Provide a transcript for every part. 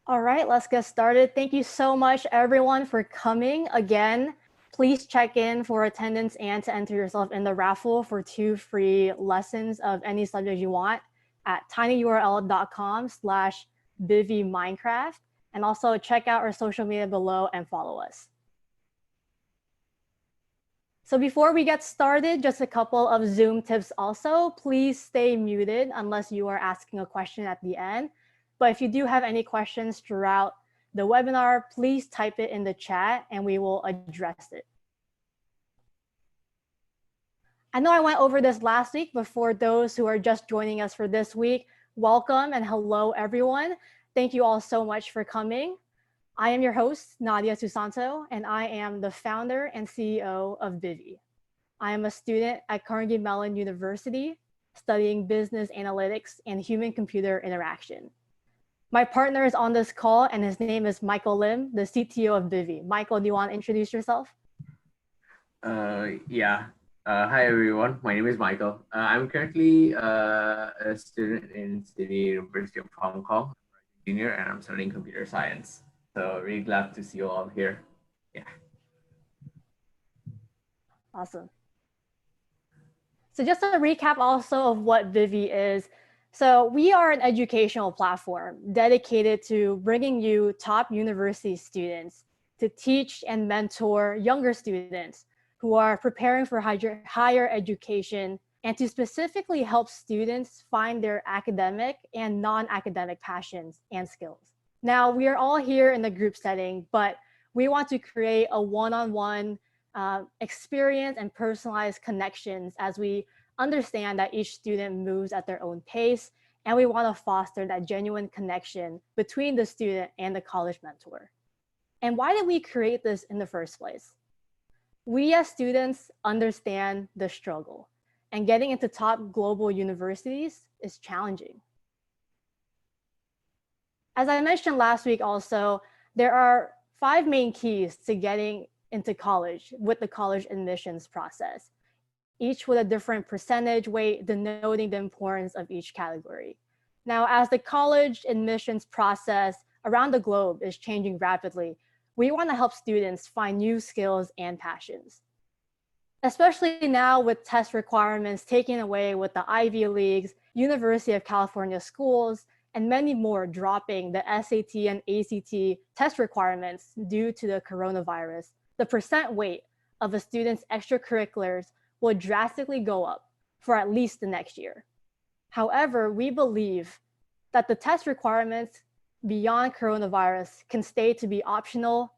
All right, let's get started. Thank you so much, everyone, for coming again. Please check in for attendance and to enter yourself in the raffle for 2 free lessons of any subject you want at tinyurl.com/Bivi Minecraft. And also check out our social media below and follow us. So before we get started, just a couple of Zoom tips also. Please stay muted unless you are asking a question at the end. But if you do have any questions throughout the webinar, please type it in the chat and we will address it. I know I went over this last week, but for those who are just joining us for this week, welcome and hello, everyone. Thank you all so much for coming. I am your host, Nadia Susanto, and I am the founder and CEO of Bivi. I am a student at Carnegie Mellon University, studying business analytics and human-computer interaction. My partner is on this call, and his name is Michael Lim, the CTO of Bivi. Michael, do you want to introduce yourself? Yeah. Hi, everyone. My name is Michael. I'm currently a student in the University of Hong Kong, junior, and I'm studying computer science. So really glad to see you all here. Yeah. Awesome. So just a recap also of what Bivi is. So we are an educational platform dedicated to bringing you top university students to teach and mentor younger students who are preparing for higher education and to specifically help students find their academic and non-academic passions and skills. Now, we are all here in the group setting, but we want to create a one-on-one experience and personalized connections as we understand that each student moves at their own pace, and we want to foster that genuine connection between the student and the college mentor. And why did we create this in the first place? We as students understand the struggle, and getting into top global universities is challenging. As I mentioned last week also, there are 5 main keys to getting into college with the college admissions process, each with a different percentage weight denoting the importance of each category. Now, as the college admissions process around the globe is changing rapidly, we want to help students find new skills and passions. Especially now with test requirements taken away with the Ivy Leagues, University of California schools, and many more dropping the SAT and ACT test requirements due to the coronavirus, the percent weight of a student's extracurriculars will drastically go up for at least the next year. However, we believe that the test requirements beyond coronavirus can stay to be optional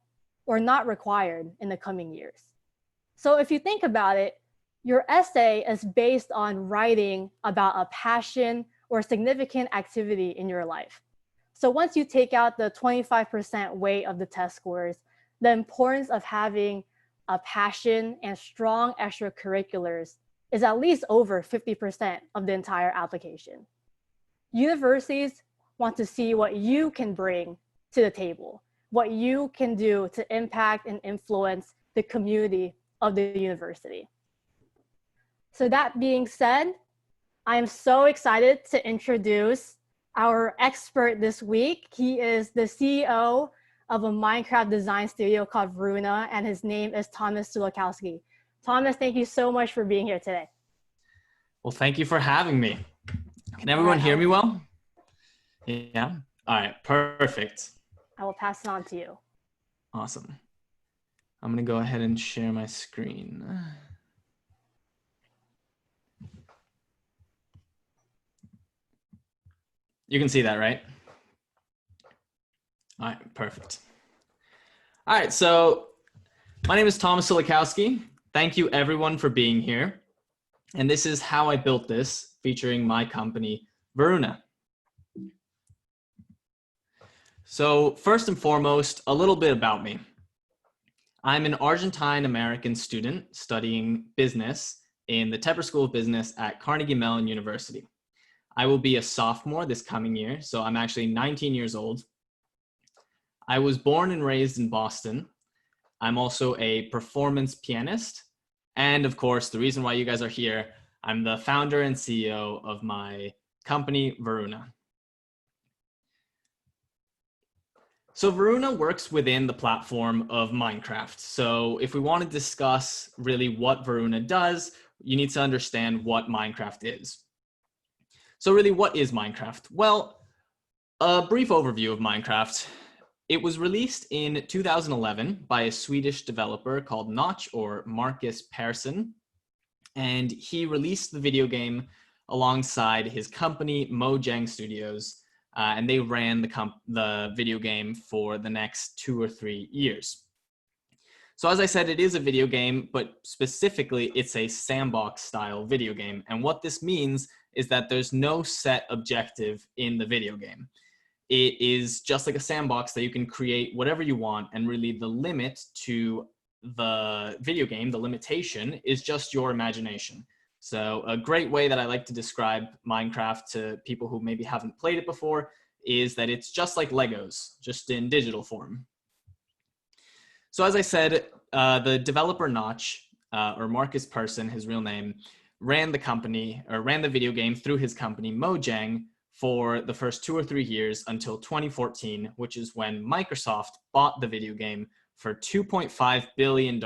or not required in the coming years. So if you think about it, your essay is based on writing about a passion or significant activity in your life. So once you take out the 25% weight of the test scores, the importance of having a passion and strong extracurriculars is at least over 50% of the entire application. Universities want to see what you can bring to the table, what you can do to impact and influence the community of the university. So that being said, I am so excited to introduce our expert this week. He is the CEO of a Minecraft design studio called Varuna, and his name is Thomas Sulikowski. Thomas, thank you so much for being here today. Well, thank you for having me. Can everyone hear me well? Yeah? All right, perfect. I will pass it on to you. Awesome. I'm gonna go ahead and share my screen. You can see that, right? All right, perfect. All right, so my name is Thomas Sulikowski. Thank you everyone for being here. And this is how I built this, featuring my company, Varuna. So first and foremost, a little bit about me. I'm an Argentine-American student studying business in the Tepper School of Business at Carnegie Mellon University. I will be a sophomore this coming year, so I'm actually 19 years old. I was born and raised in Boston. I'm also a performance pianist. And of course, the reason why you guys are here, I'm the founder and CEO of my company, Varuna. So Varuna works within the platform of Minecraft. So if we want to discuss really what Varuna does, you need to understand what Minecraft is. So really, what is Minecraft? Well, a brief overview of Minecraft. It was released in 2011 by a Swedish developer called Notch, or Marcus Persson. And he released the video game alongside his company, Mojang Studios, and they ran the video game for the next 2 or 3 years. So as I said, it is a video game, but specifically it's a sandbox style video game. And what this means is that there's no set objective in the video game. It is just like a sandbox that you can create whatever you want, and really the limit to the video game, the limitation, is just your imagination. So a great way that I like to describe Minecraft to people who maybe haven't played it before is that it's just like Legos, just in digital form. So as I said, the developer Notch, or Marcus Persson, his real name, ran the video game through his company Mojang for the first 2 or 3 years until 2014, which is when Microsoft bought the video game for $2.5 billion.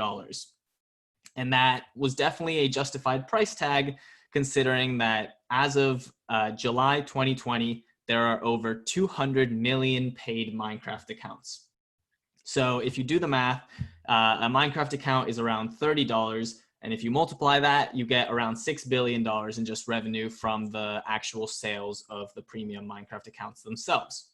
And that was definitely a justified price tag, considering that as of July 2020, there are over 200 million paid Minecraft accounts. So if you do the math, a Minecraft account is around $30. And if you multiply that, you get around $6 billion in just revenue from the actual sales of the premium Minecraft accounts themselves.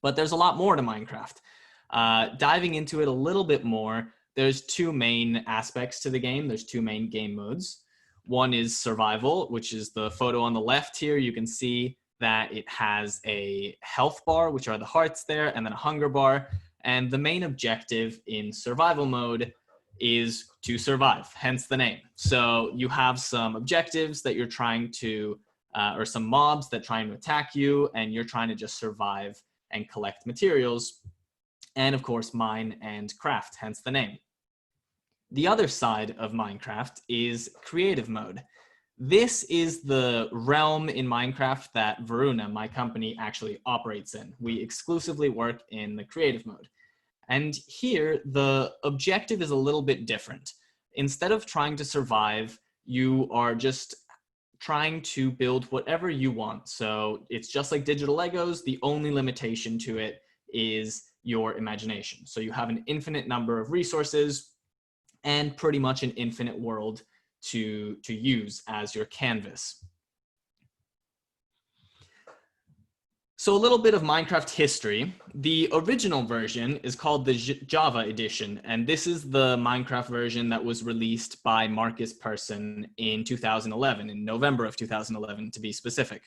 But there's a lot more to Minecraft. Diving into it a little bit more, there's 2 main aspects to the game. There's 2 main game modes. One is survival, which is the photo on the left here. You can see that it has a health bar, which are the hearts there, and then a hunger bar. And the main objective in survival mode is to survive, hence the name. So you have some objectives that you're trying to, or some mobs that try to attack you, and you're trying to just survive and collect materials. And of course, mine and craft, hence the name. The other side of Minecraft is creative mode. This is the realm in Minecraft that Varuna, my company, actually operates in. We exclusively work in the creative mode. And here, the objective is a little bit different. Instead of trying to survive, you are just trying to build whatever you want. So it's just like digital Legos. The only limitation to it is your imagination. So you have an infinite number of resources and pretty much an infinite world to use as your canvas. So a little bit of Minecraft history. The original version is called the Java edition, and this is the Minecraft version that was released by Marcus Persson in 2011, in November of 2011 to be specific.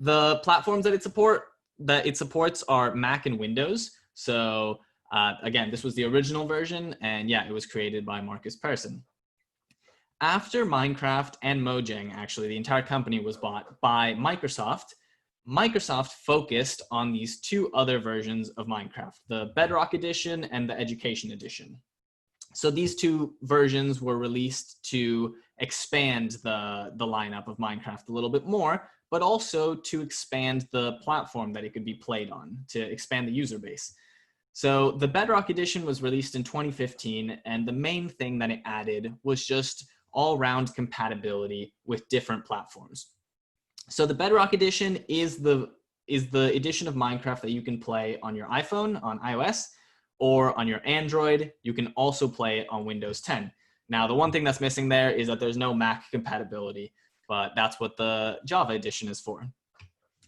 The platforms that it supports are Mac and Windows. So again, this was the original version, and yeah, it was created by Marcus Persson. After Minecraft and Mojang, actually, the entire company was bought by Microsoft. Microsoft focused on these 2 other versions of Minecraft, the Bedrock edition and the Education edition. So these 2 versions were released to expand the lineup of Minecraft a little bit more, but also to expand the platform that it could be played on, to expand the user base. So the Bedrock edition was released in 2015, and the main thing that it added was just all-round compatibility with different platforms. So the Bedrock edition is the edition of Minecraft that you can play on your iPhone, on iOS, or on your Android. You can also play it on Windows 10. Now, the one thing that's missing there is that there's no Mac compatibility, but that's what the Java edition is for.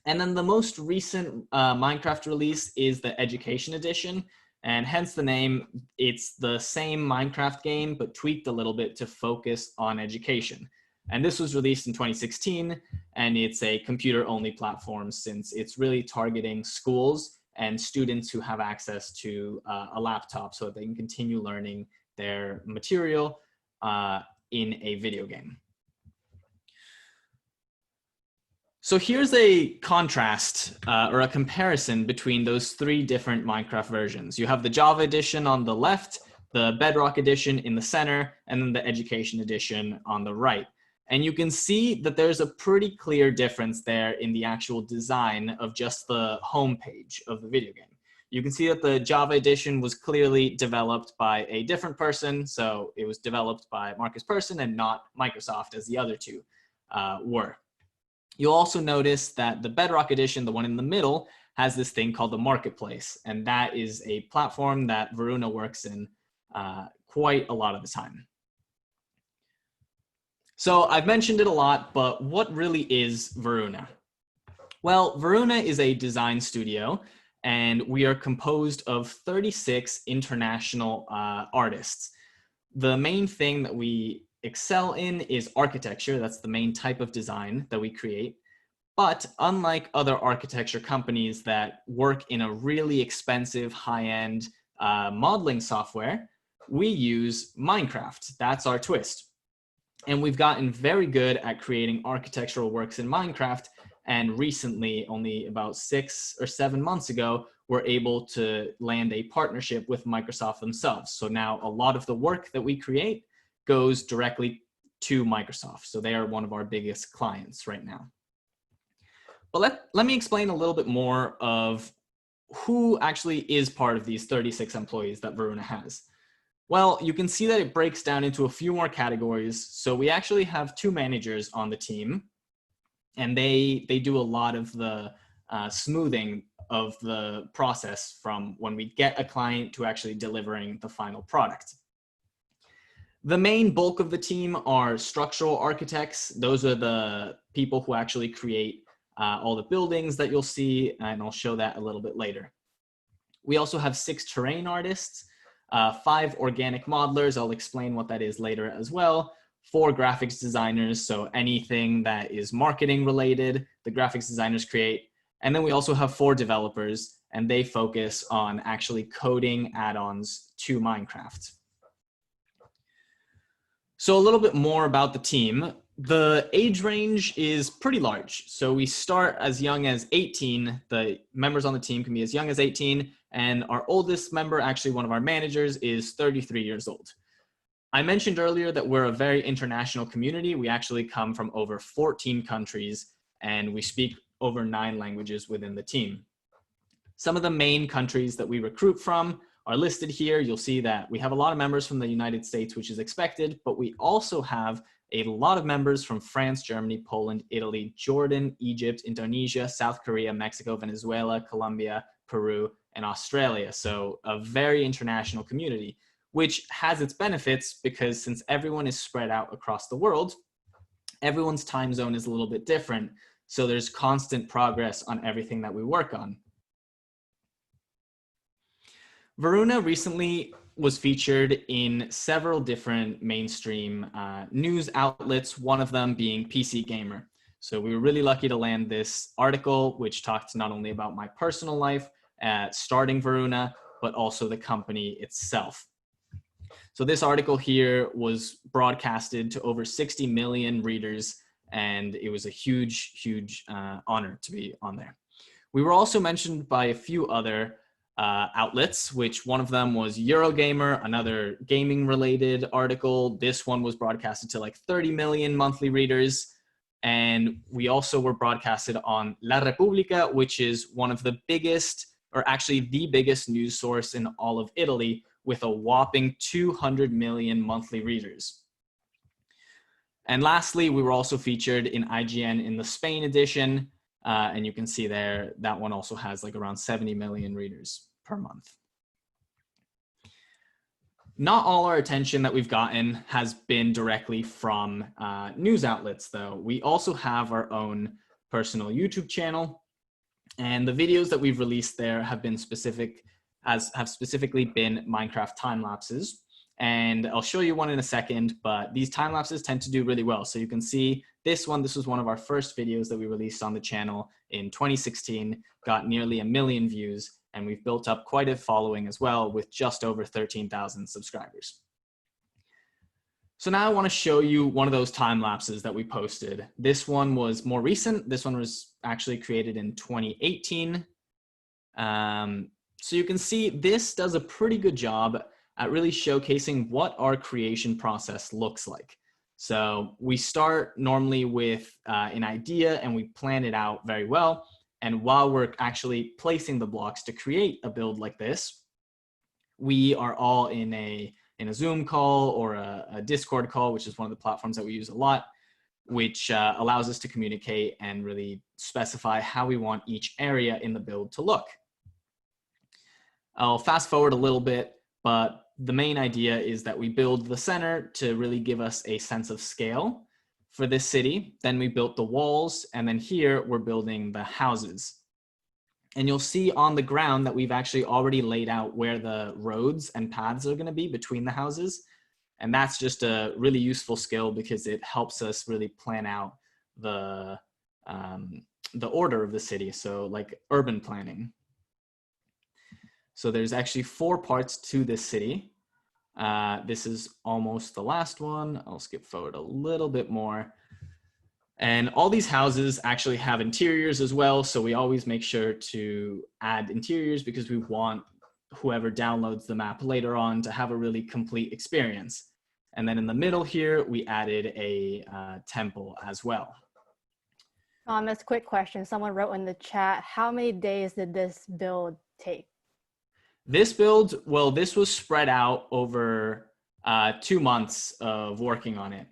And then the most recent Minecraft release is the Education edition, and hence the name. It's the same Minecraft game, but tweaked a little bit to focus on education. And this was released in 2016, and it's a computer-only platform since it's really targeting schools and students who have access to a laptop so that they can continue learning their material in a video game. So here's a contrast or a comparison between those 3 different Minecraft versions. You have the Java edition on the left, the Bedrock edition in the center, and then the Education edition on the right. And you can see that there's a pretty clear difference there in the actual design of just the home page of the video game. You can see that the Java edition was clearly developed by a different person. So it was developed by Marcus Persson and not Microsoft as the other two were. You'll also notice that the Bedrock edition, the one in the middle, has this thing called the Marketplace. And that is a platform that Varuna works in quite a lot of the time. So I've mentioned it a lot, but what really is Varuna? Well, Varuna is a design studio, and we are composed of 36 international artists. The main thing that we excel in is architecture. That's the main type of design that we create. But unlike other architecture companies that work in a really expensive, high-end modeling software, we use Minecraft. That's our twist. And we've gotten very good at creating architectural works in Minecraft. And recently, only about 6 or 7 months ago, we're able to land a partnership with Microsoft themselves. So now a lot of the work that we create goes directly to Microsoft. So they are one of our biggest clients right now. But let me explain a little bit more of who actually is part of these 36 employees that Varuna has. Well, you can see that it breaks down into a few more categories. So we actually have 2 managers on the team, and they do a lot of the smoothing of the process from when we get a client to actually delivering the final product. The main bulk of the team are structural architects. Those are the people who actually create all the buildings that you'll see, and I'll show that a little bit later. We also have 6 terrain artists, 5 organic modelers. I'll explain what that is later as well. 4 graphics designers, so anything that is marketing related, the graphics designers create. And then we also have 4 developers, and they focus on actually coding add-ons to Minecraft. So a little bit more about the team. The age range is pretty large. So we start as young as 18. The members on the team can be as young as 18. And our oldest member, actually one of our managers, is 33 years old. I mentioned earlier that we're a very international community. We actually come from over 14 countries, and we speak over 9 languages within the team. Some of the main countries that we recruit from are listed here. You'll see that we have a lot of members from the United States, which is expected, but we also have a lot of members from France, Germany, Poland, Italy, Jordan, Egypt, Indonesia, South Korea, Mexico, Venezuela, Colombia, Peru, and Australia. So a very international community, which has its benefits because since everyone is spread out across the world, everyone's time zone is a little bit different. So there's constant progress on everything that we work on. Varuna recently was featured in several different mainstream news outlets, one of them being PC Gamer. So we were really lucky to land this article, which talked not only about my personal life starting Varuna, but also the company itself. So this article here was broadcasted to over 60 million readers, and it was a huge, huge honor to be on there. We were also mentioned by a few other outlets, which one of them was Eurogamer, another gaming related article. This one was broadcasted to like 30 million monthly readers. And we also were broadcasted on La Repubblica, which is one of the biggest, or actually the biggest news source in all of Italy, with a whopping 200 million monthly readers. And lastly, we were also featured in IGN in the Spain edition. And you can see there, that one also has like around 70 million readers per month. Not all our attention that we've gotten has been directly from news outlets, though. We also have our own personal YouTube channel, and the videos that we've released there have been have specifically been Minecraft time lapses. And I'll show you one in a second, but these time lapses tend to do really well. So you can see this one. This was one of our first videos that we released on the channel in 2016, got nearly 1 million views, and we've built up quite a following as well with just over 13,000 subscribers. So now I want to show you one of those time lapses that we posted. This one was more recent. This one was actually created in 2018. So you can see this does a pretty good job at really showcasing what our creation process looks like. So we start normally with an idea and we plan it out very well. And while we're actually placing the blocks to create a build like this, we are all in a Zoom call or a Discord call, which is one of the platforms that we use a lot, which allows us to communicate and really specify how we want each area in the build to look. I'll fast forward a little bit, but the main idea is that we build the center to really give us a sense of scale for this city. Then we built the walls, and then here we're building the houses. And you'll see on the ground that we've actually already laid out where the roads and paths are going to be between the houses. And that's just a really useful skill because it helps us really plan out the order of the city. So like urban planning. So there's actually 4 parts to this city. This is almost the last one. I'll skip forward a little bit more. And all these houses actually have interiors as well. So we always make sure to add interiors because we want whoever downloads the map later on to have a really complete experience. And then in the middle here, we added a temple as well. Thomas, quick question. Someone wrote in the chat, how many days did this build take? This build, well, this was spread out over 2 months of working on it.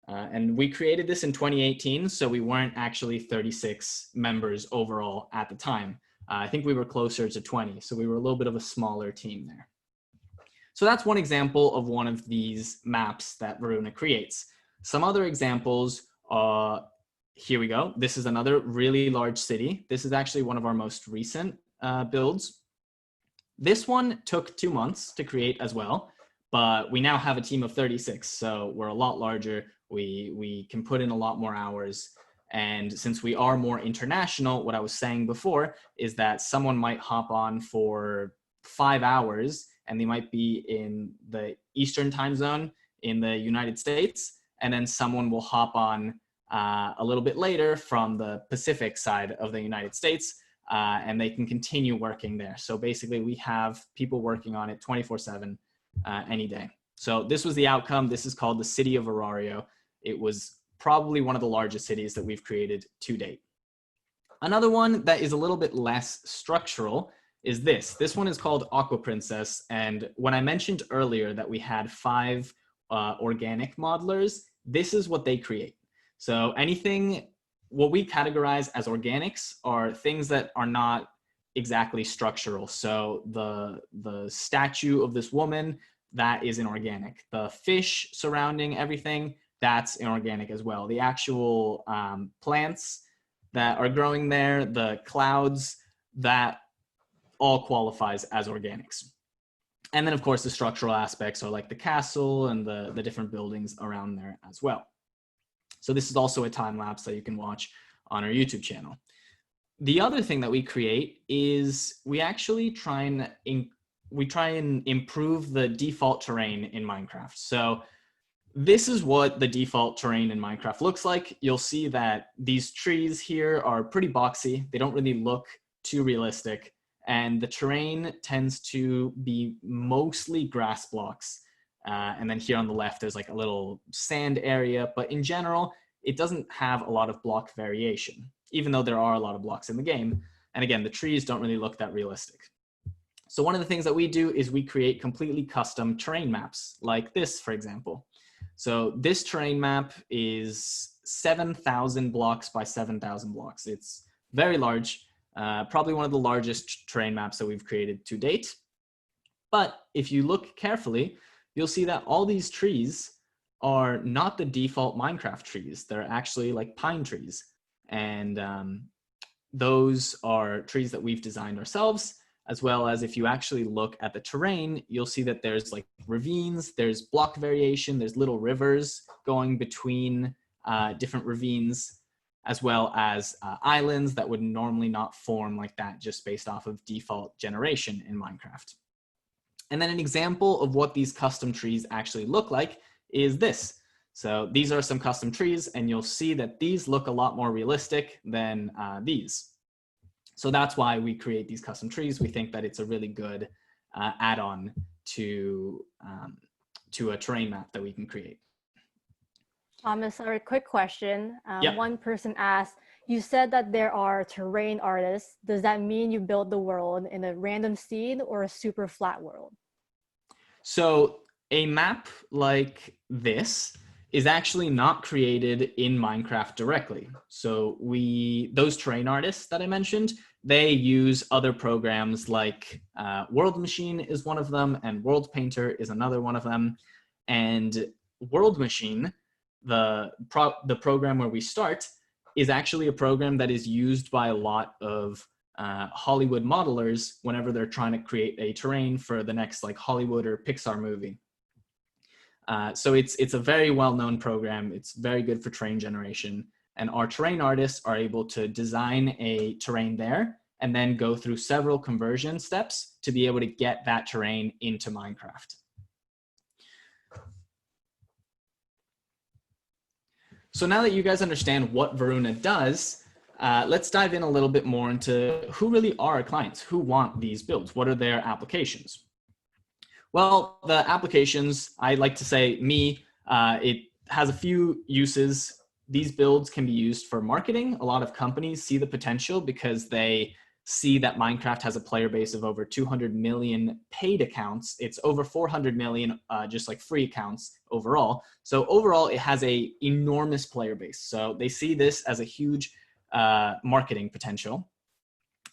And we created this in 2018, so we weren't actually 36 members overall at the time. I think we were closer to 20, so we were a little bit of a smaller team there. So that's one example of one of these maps that Varuna creates. Some other examples, here we go. This is another really large city. This is actually one of our most recent builds. This one took 2 months to create as well, but we now have a team of 36, so we're a lot larger. We can put in a lot more hours. And since we are more international, what I was saying before is that someone might hop on for 5 hours and they might be in the Eastern time zone in the United States. And then someone will hop on a little bit later from the Pacific side of the United States, and they can continue working there. So basically we have people working on it 24/7 any day. So this was the outcome. This is called the City of Arario. It was probably one of the largest cities that we've created to date. Another one that is a little bit less structural is this. This one is called Aqua Princess. And when I mentioned earlier that we had 5 organic modelers, this is what they create. So anything, what we categorize as organics are things that are not exactly structural. So the statue of this woman, that is inorganic. The fish surrounding everything, that's inorganic as well. The actual plants that are growing there, the clouds, that all qualifies as organics. And then of course the structural aspects are like the castle and the different buildings around there as well. So this is also a time lapse that you can watch on our YouTube channel. The other thing that we create is we actually try and improve the default terrain in Minecraft. So this is what the default terrain in Minecraft looks like. You'll see that these trees here are pretty boxy. They don't really look too realistic. And the terrain tends to be mostly grass blocks. And then here on the left, there's like a little sand area. But in general, it doesn't have a lot of block variation, even though there are a lot of blocks in the game. And again, the trees don't really look that realistic. So one of the things that we do is we create completely custom terrain maps, like this, for example. So this terrain map is 7,000 blocks by 7,000 blocks. It's very large, probably one of the largest terrain maps that we've created to date. But if you look carefully, you'll see that all these trees are not the default Minecraft trees. They're actually like pine trees. And those are trees that we've designed ourselves, as well as if you actually look at the terrain, you'll see that there's like ravines, there's block variation, there's little rivers going between different ravines, as well as islands that would normally not form like that just based off of default generation in Minecraft. And then an example of what these custom trees actually look like is this. So these are some custom trees, and you'll see that these look a lot more realistic than these. So that's why we create these custom trees. We think that it's a really good add-on to a terrain map that we can create. Thomas, a quick question. Yep. One person asked, You said that there are terrain artists. Does that mean you build the world in a random scene or a super flat world? So a map like this is actually not created in Minecraft directly. So those terrain artists that I mentioned, they use other programs like World Machine is one of them, and World Painter is another one of them. And World Machine, the program where we start, is actually a program that is used by a lot of Hollywood modelers whenever they're trying to create a terrain for the next like Hollywood or Pixar movie. So it's a very well-known program. It's very good for terrain generation. And our terrain artists are able to design a terrain there and then go through several conversion steps to be able to get that terrain into Minecraft. So now that you guys understand what Varuna does, let's dive in a little bit more into who really are our clients, who want these builds, what are their applications? Well, the applications, I like to say it has a few uses. These builds can be used for marketing. A lot of companies see the potential because they see that Minecraft has a player base of over 200 million paid accounts. It's over 400 million just like free accounts overall. So overall, it has a enormous player base. So they see this as a huge marketing potential.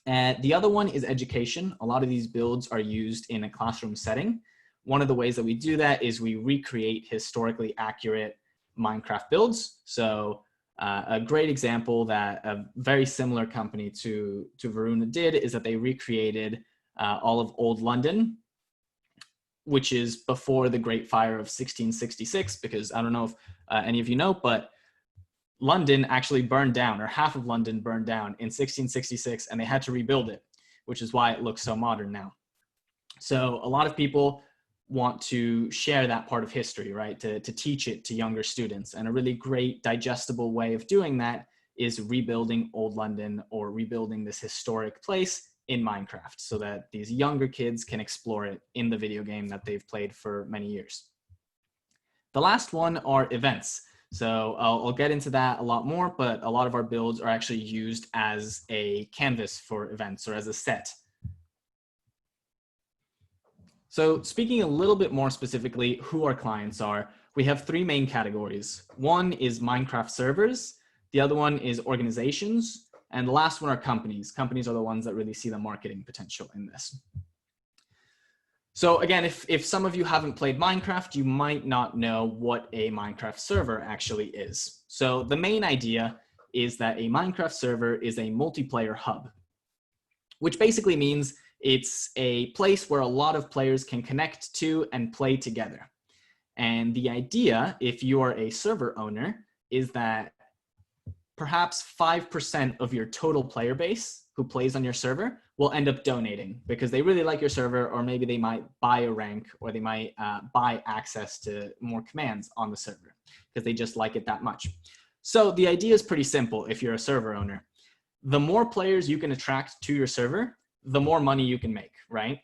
And the other one is education. A lot of these builds are used in a classroom setting. One of the ways that we do that is we recreate historically accurate Minecraft builds. So a great example that a very similar company to Varuna did is that they recreated all of old London, which is before the Great Fire of 1666, because I don't know if any of you know, but London actually burned down, or half of London burned down in 1666, and they had to rebuild it, which is why it looks so modern now. So a lot of people want to share that part of history, right? To teach it to younger students. And a really great digestible way of doing that is rebuilding old London or rebuilding this historic place in Minecraft so that these younger kids can explore it in the video game that they've played for many years. The last one are events. So I'll get into that a lot more, but a lot of our builds are actually used as a canvas for events or as a set. So speaking a little bit more specifically who our clients are, we have three main categories. One is Minecraft servers, the other one is organizations, and the last one are companies. Companies are the ones that really see the marketing potential in this. So again, if some of you haven't played Minecraft, you might not know what a Minecraft server actually is. So the main idea is that a Minecraft server is a multiplayer hub, which basically means it's a place where a lot of players can connect to and play together. And the idea, if you are a server owner, is that perhaps 5% of your total player base who plays on your server will end up donating because they really like your server, or maybe they might buy a rank, or they might buy access to more commands on the server because they just like it that much. So the idea is pretty simple if you're a server owner. The more players you can attract to your server, the more money you can make, right?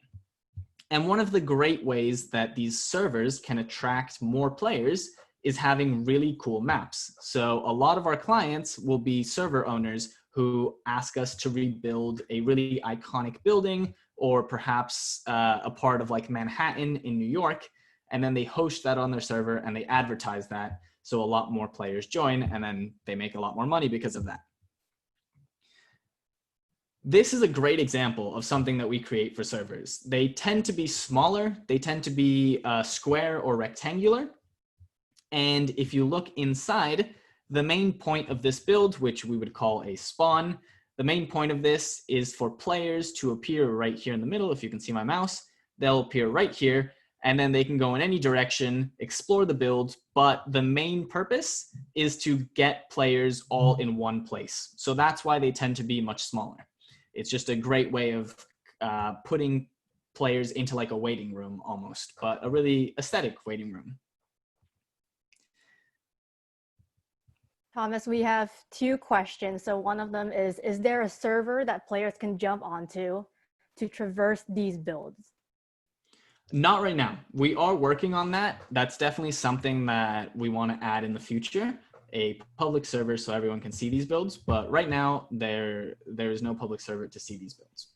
And one of the great ways that these servers can attract more players is having really cool maps. So a lot of our clients will be server owners who ask us to rebuild a really iconic building, or perhaps a part of like Manhattan in New York, and then they host that on their server and they advertise that. So a lot more players join, and then they make a lot more money because of that. This is a great example of something that we create for servers. They tend to be smaller. They tend to be square or rectangular. And if you look inside, the main point of this build, which we would call a spawn, the main point of this is for players to appear right here in the middle. If you can see my mouse, they'll appear right here, and then they can go in any direction, explore the build, but the main purpose is to get players all in one place. So that's why they tend to be much smaller. It's just a great way of putting players into like a waiting room almost, but a really aesthetic waiting room. Thomas, we have two questions. So one of them is there a server that players can jump onto to traverse these builds? Not right now. We are working on that. That's definitely something that we want to add in the future. a public server so everyone can see these builds, but right now there is no public server to see these builds.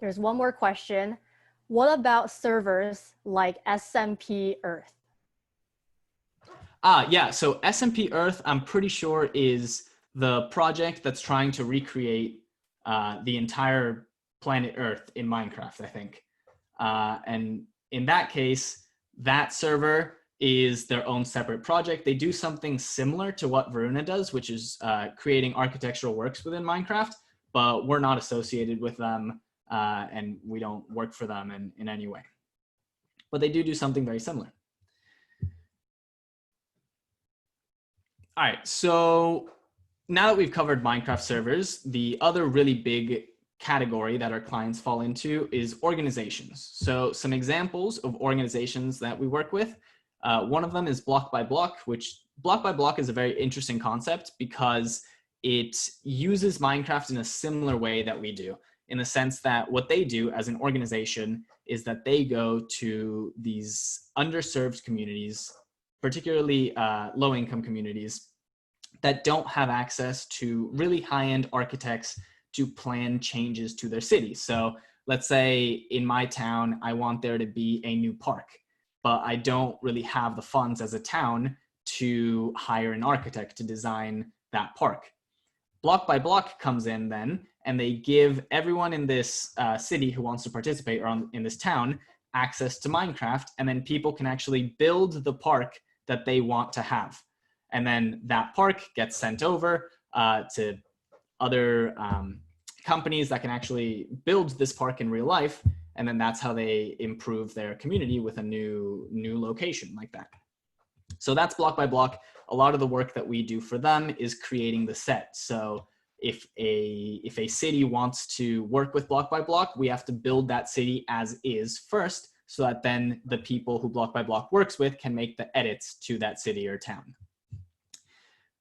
There's one more question. What about servers like SMP Earth? Yeah, so SMP Earth, I'm pretty sure is the project that's trying to recreate the entire planet Earth in Minecraft, I think. And in that case, that server is their own separate project. They do something similar to what Varuna does, which is creating architectural works within Minecraft, but we're not associated with them and we don't work for them in any way. But they do something very similar. All right, so now that we've covered Minecraft servers, the other really big category that our clients fall into is organizations. So some examples of organizations that we work with. One of them is Block by Block, which Block by Block is a very interesting concept because it uses Minecraft in a similar way that we do, in the sense that what they do as an organization is that they go to these underserved communities, particularly low-income communities that don't have access to really high-end architects to plan changes to their city. So let's say in my town, I want there to be a new park, but I don't really have the funds as a town to hire an architect to design that park. Block by Block comes in then, and they give everyone in this city who wants to participate or in this town access to Minecraft, and then people can actually build the park that they want to have. And then that park gets sent over to other companies that can actually build this park in real life. And then that's how they improve their community with a new location like that. So that's Block by Block. A lot of the work that we do for them is creating the set. So if a city wants to work with Block by Block, we have to build that city as is first, so that then the people who Block by Block works with can make the edits to that city or town.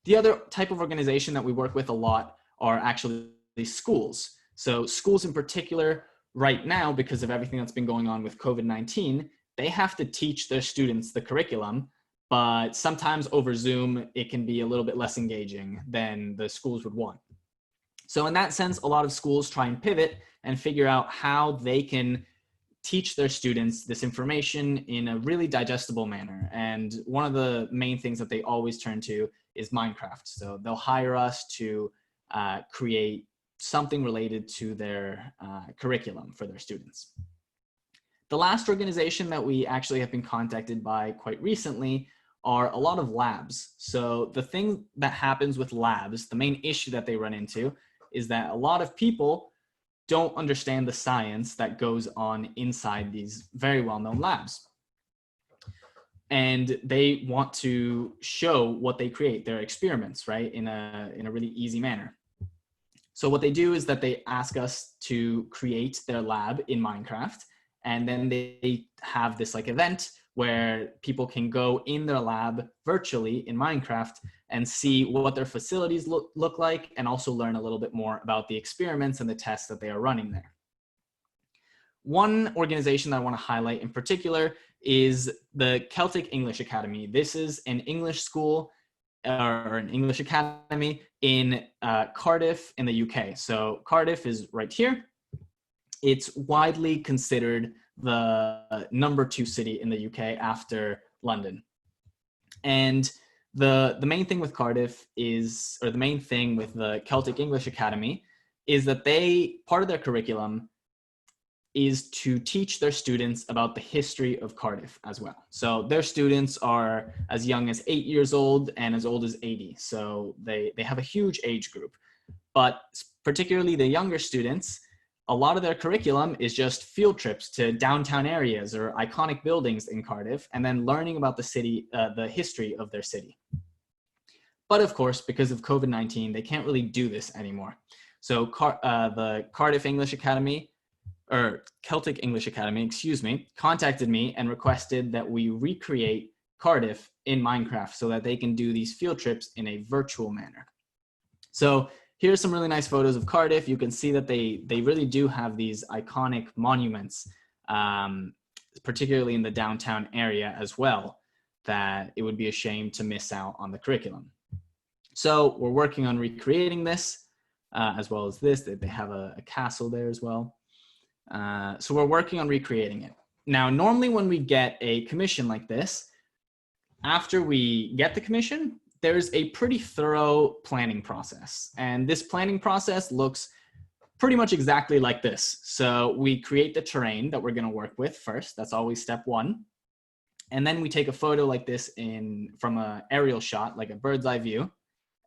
The other type of organization that we work with a lot are actually schools. So schools in particular, right now, because of everything that's been going on with COVID-19, they have to teach their students the curriculum, but sometimes over Zoom, it can be a little bit less engaging than the schools would want. So in that sense, a lot of schools try and pivot and figure out how they can teach their students this information in a really digestible manner. And one of the main things that they always turn to is Minecraft. So they'll hire us to create something related to their curriculum for their students. The last organization that we actually have been contacted by quite recently are a lot of labs. So the thing that happens with labs, the main issue that they run into is that a lot of people don't understand the science that goes on inside these very well-known labs. And they want to show what they create, their experiments, right, in a really easy manner. So what they do is that they ask us to create their lab in Minecraft, and then they have this like event where people can go in their lab virtually in Minecraft and see what their facilities look like, and also learn a little bit more about the experiments and the tests that they are running there. One organization that I want to highlight in particular is the Celtic English Academy. This is an English school or an English academy in Cardiff in the UK. So Cardiff is right here. It's widely considered the #2 city in the UK after London. And the main thing with Cardiff is, or the main thing with the Celtic English Academy is that part of their curriculum is to teach their students about the history of Cardiff as well. So their students are as young as 8 years old and as old as 80. So they have a huge age group. But particularly the younger students, a lot of their curriculum is just field trips to downtown areas or iconic buildings in Cardiff, and then learning about the city, the history of their city. But of course, because of COVID-19, they can't really do this anymore. So the Cardiff English Academy, or Celtic English Academy, excuse me, contacted me and requested that we recreate Cardiff in Minecraft so that they can do these field trips in a virtual manner. So here's some really nice photos of Cardiff. You can see that they really do have these iconic monuments, particularly in the downtown area as well, that it would be a shame to miss out on the curriculum. So we're working on recreating this, as well as this. They have a castle there as well. So we're working on recreating it. Now, normally when we get a commission like this, after we get the commission, there's a pretty thorough planning process. And this planning process looks pretty much exactly like this. So we create the terrain that we're going to work with first. That's always step one. And then we take a photo like this from an aerial shot, like a bird's eye view.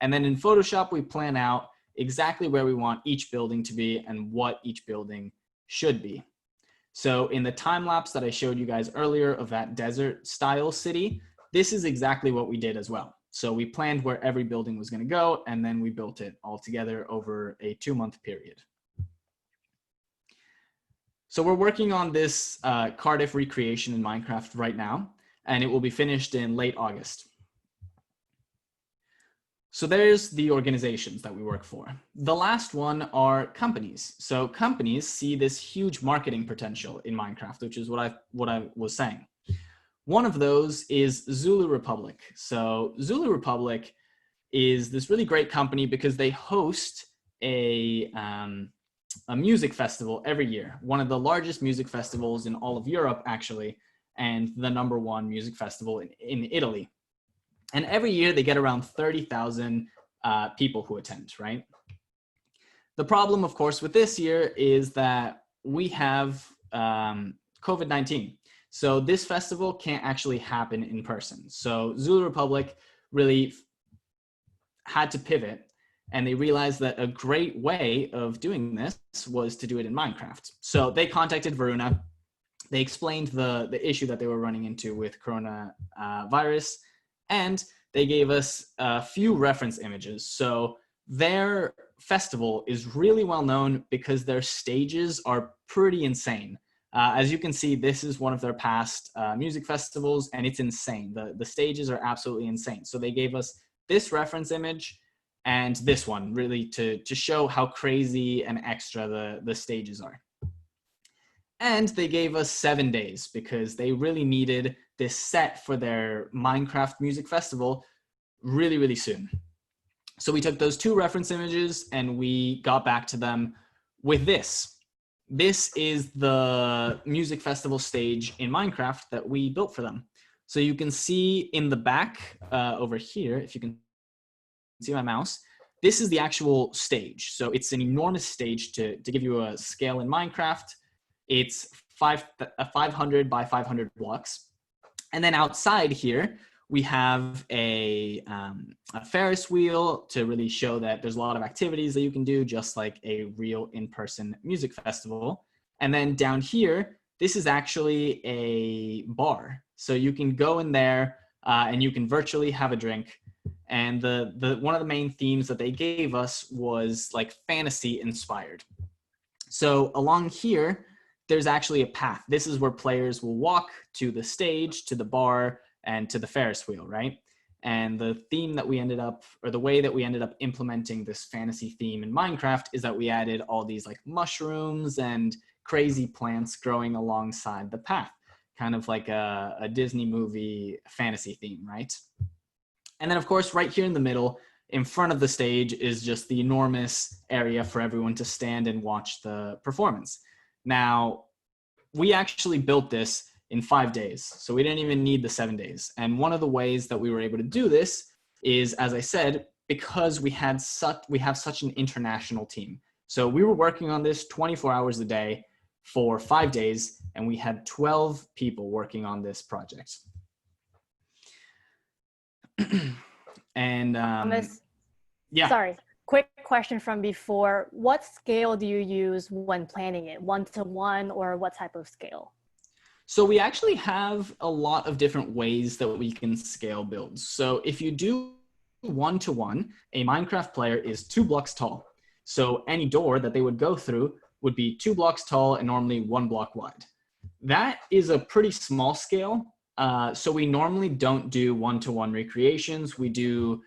And then in Photoshop, we plan out exactly where we want each building to be and what each building should be. So in the time lapse that I showed you guys earlier of that desert style city, this is exactly what we did as well. So we planned where every building was going to go, and then we built it all together over a 2-month period. So we're working on this Cardiff recreation in Minecraft right now, and it will be finished in late August. So there's the organizations that we work for. The last one are companies. So companies see this huge marketing potential in Minecraft, which is what I was saying. One of those is Zulu Republic. So Zulu Republic is this really great company because they host a music festival every year, one of the largest music festivals in all of Europe, actually, and the #1 music festival in Italy. And every year they get around 30,000 people who attend, right? The problem, of course, with this year is that we have COVID-19. So this festival can't actually happen in person. So Zulu Republic really had to pivot, and they realized that a great way of doing this was to do it in Minecraft. So they contacted Varuna. They explained the issue that they were running into with coronavirus, and they gave us a few reference images. So their festival is really well known because their stages are pretty insane. As you can see, this is one of their past music festivals, and it's insane. The stages are absolutely insane. So they gave us this reference image and this one, really to show how crazy and extra the stages are. And they gave us 7 days because they really needed this set for their Minecraft music festival really, really soon. So we took those 2 reference images and we got back to them with this. This is the music festival stage in Minecraft that we built for them. So you can see in the back over here, if you can see my mouse, this is the actual stage. So it's an enormous stage to give you a scale in Minecraft. It's 500 by 500 blocks. And then outside here, we have a Ferris wheel to really show that there's a lot of activities that you can do, just like a real in-person music festival. And then down here, this is actually a bar. So you can go in there and you can virtually have a drink. And one of the main themes that they gave us was like fantasy inspired. So along here, there's actually a path. This is where players will walk to the stage, to the bar, and to the Ferris wheel, right? And the theme that we ended up, or the way that we ended up implementing this fantasy theme in Minecraft is that we added all these like mushrooms and crazy plants growing alongside the path, kind of like a Disney movie fantasy theme, right? And then of course, right here in the middle, in front of the stage is just the enormous area for everyone to stand and watch the performance. Now, we actually built this in 5 days, so we didn't even need the 7 days. And one of the ways that we were able to do this is, as I said, because we have such an international team. So we were working on this 24 hours a day for 5 days, and we had 12 people working on this project. And yeah. Sorry. Quick question from before. What scale do you use when planning it? 1-to-1 or what type of scale? So we actually have a lot of different ways that we can scale builds. So if you do 1-to-1, a Minecraft player is 2 blocks tall. So any door that they would go through would be 2 blocks tall and normally 1 block wide. That is a pretty small scale. So we normally don't do 1-to-1 recreations. We do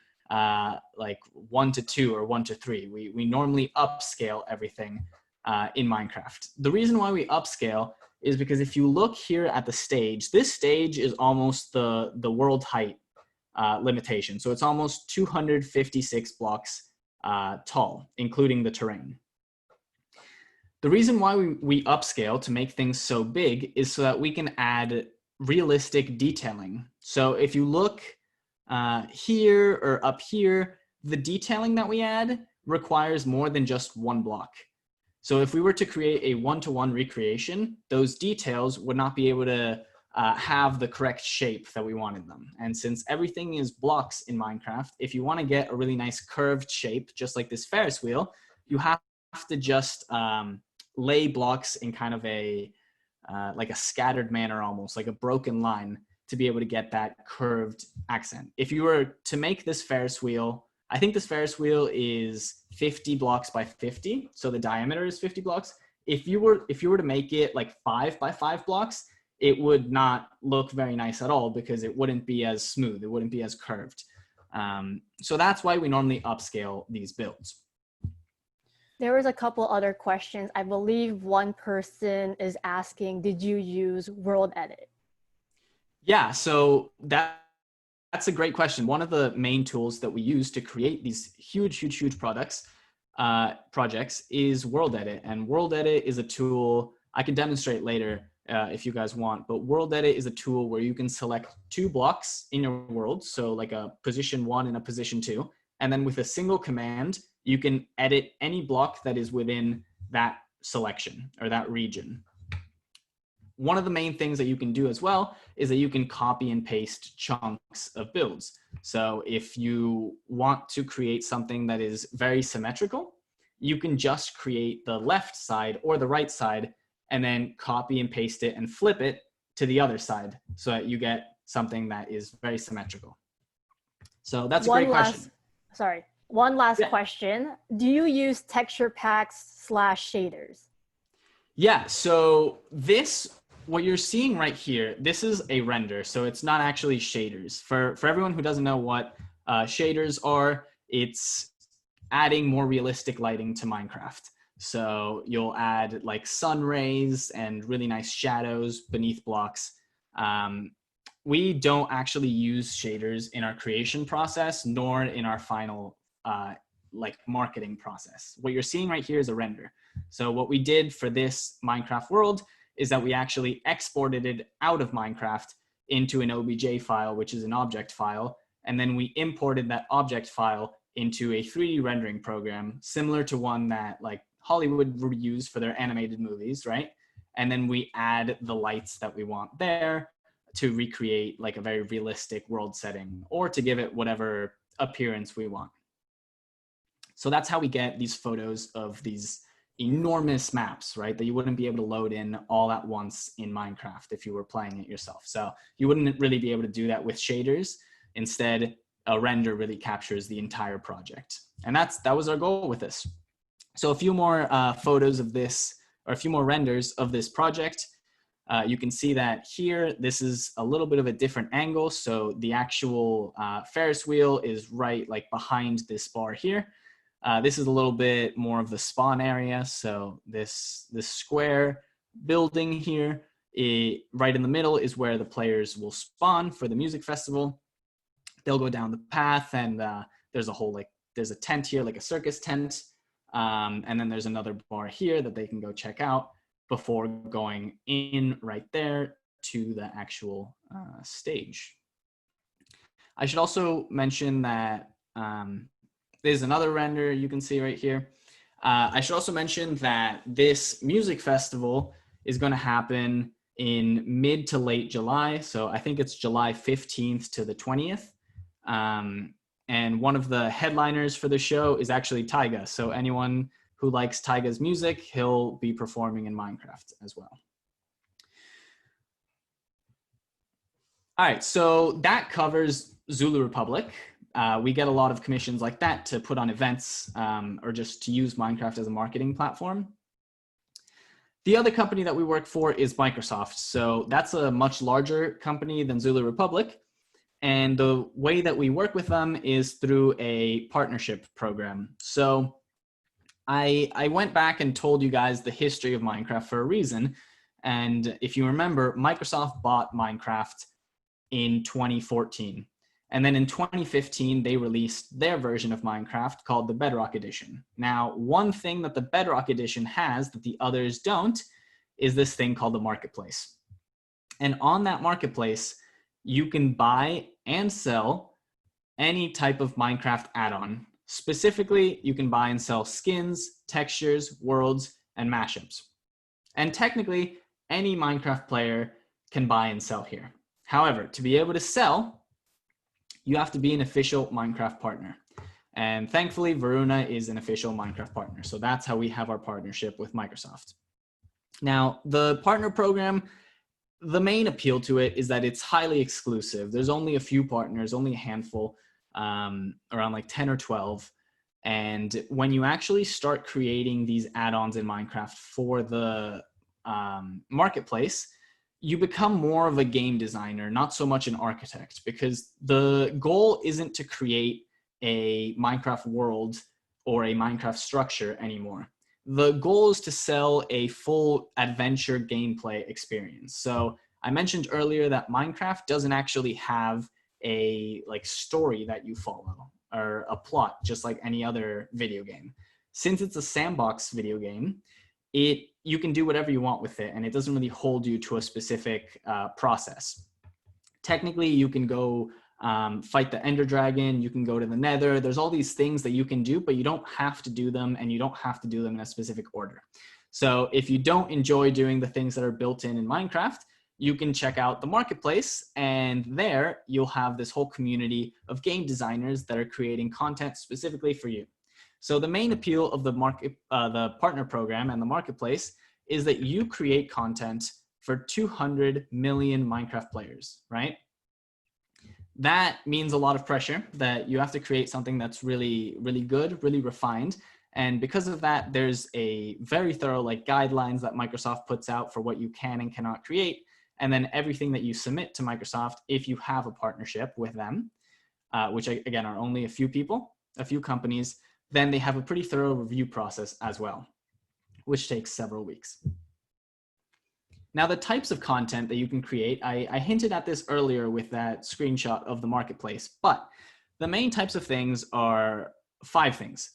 like 1-to-2 or 1-to-3. We normally upscale everything in Minecraft. The reason why we upscale is because if you look here at the stage, this stage is almost the world height limitation. So it's almost 256 blocks tall, including the terrain. The reason why we upscale to make things so big is so that we can add realistic detailing. So if you look here or up here, the detailing that we add requires more than just one block. So if we were to create a one-to-one recreation, those details would not be able to have the correct shape that we wanted them. And since everything is blocks in Minecraft, if you want to get a really nice curved shape, just like this Ferris wheel, you have to just lay blocks in kind of a like a scattered manner, almost like a broken line, to be able to get that curved accent. If you were to make this Ferris wheel, I think this Ferris wheel is 50 blocks by 50, so the diameter is 50 blocks. If you were to make it like 5 by 5 blocks, it would not look very nice at all because it wouldn't be as smooth, it wouldn't be as curved. So that's why we normally upscale these builds. There was a couple other questions. I believe one person is asking, did you use World Edit? Yeah, so that's a great question. One of the main tools that we use to create these huge projects is World Edit. And World Edit is a tool I can demonstrate later if you guys want. But World Edit is a tool where you can select 2 blocks in your world, so like a position 1 and a position 2. And then with a single command, you can edit any block that is within that selection or that region. One of the main things that you can do as well is that you can copy and paste chunks of builds. So if you want to create something that is very symmetrical, you can just create the left side or the right side and then copy and paste it and flip it to the other side so that you get something that is very symmetrical. So that's a great question. One last question. Do you use texture packs / shaders? Yeah, so what you're seeing right here, this is a render, so it's not actually shaders. For everyone who doesn't know what shaders are, it's adding more realistic lighting to Minecraft. So you'll add like sun rays and really nice shadows beneath blocks. We don't actually use shaders in our creation process, nor in our final like marketing process. What you're seeing right here is a render. So what we did for this Minecraft world is that we actually exported it out of Minecraft into an OBJ file, which is an object file. And then we imported that object file into a 3D rendering program, similar to one that like Hollywood would use for their animated movies, right? And then we add the lights that we want there to recreate like a very realistic world setting or to give it whatever appearance we want. So that's how we get these photos of these enormous maps, right? That you wouldn't be able to load in all at once in Minecraft if you were playing it yourself. So you wouldn't really be able to do that with shaders. Instead, a render really captures the entire project. And that was our goal with this. So a few more photos of this, or a few more renders of this project. You can see that here, this is a little bit of a different angle. So the actual Ferris wheel is right like behind this bar here. This is a little bit more of the spawn area. So this square building here, right in the middle is where the players will spawn for the music festival. They'll go down the path and there's a whole there's a tent here, like a circus tent. And then there's another bar here that they can go check out before going in right there to the actual stage. I should also mention that there's another render you can see right here. I should also mention that this music festival is going to happen in mid to late July. So I think it's July 15th to the 20th. And one of the headliners for the show is actually Taiga. So anyone who likes Taiga's music, he'll be performing in Minecraft as well. All right, so that covers Zulu Republic. We get a lot of commissions like that to put on events or just to use Minecraft as a marketing platform. The other company that we work for is Microsoft. So that's a much larger company than Zulu Republic. And the way that we work with them is through a partnership program. So I went back and told you guys the history of Minecraft for a reason. And if you remember, Microsoft bought Minecraft in 2014. And then in 2015, they released their version of Minecraft called the Bedrock Edition. Now, one thing that the Bedrock Edition has that the others don't is this thing called the marketplace. And on that marketplace, you can buy and sell any type of Minecraft add-on. Specifically, you can buy and sell skins, textures, worlds, and mashups. And technically, any Minecraft player can buy and sell here. However, to be able to sell, you have to be an official Minecraft partner. And thankfully, Varuna is an official Minecraft partner. So that's how we have our partnership with Microsoft. Now, the partner program, the main appeal to it is that it's highly exclusive. There's only a few partners, only a handful, around like 10 or 12. And when you actually start creating these add-ons in Minecraft for the marketplace, you become more of a game designer, not so much an architect, because the goal isn't to create a Minecraft world or a Minecraft structure anymore. The goal is to sell a full adventure gameplay experience. So I mentioned earlier that Minecraft doesn't actually have a story that you follow or a plot, just like any other video game. Since it's a sandbox video game, you can do whatever you want with it, and it doesn't really hold you to a specific process. Technically, you can go fight the Ender Dragon, you can go to the Nether. There's all these things that you can do, but you don't have to do them, and you don't have to do them in a specific order. So if you don't enjoy doing the things that are built in Minecraft, you can check out the marketplace, and there you'll have this whole community of game designers that are creating content specifically for you. So the main appeal of the partner program and the marketplace is that you create content for 200 million Minecraft players, right? That means a lot of pressure, that you have to create something that's really, really good, really refined. And because of that, there's a very thorough guidelines that Microsoft puts out for what you can and cannot create. And then everything that you submit to Microsoft, if you have a partnership with them, which again are only a few people, a few companies, then they have a pretty thorough review process as well, which takes several weeks. Now, the types of content that you can create, I hinted at this earlier with that screenshot of the marketplace, but the main types of things are 5 things.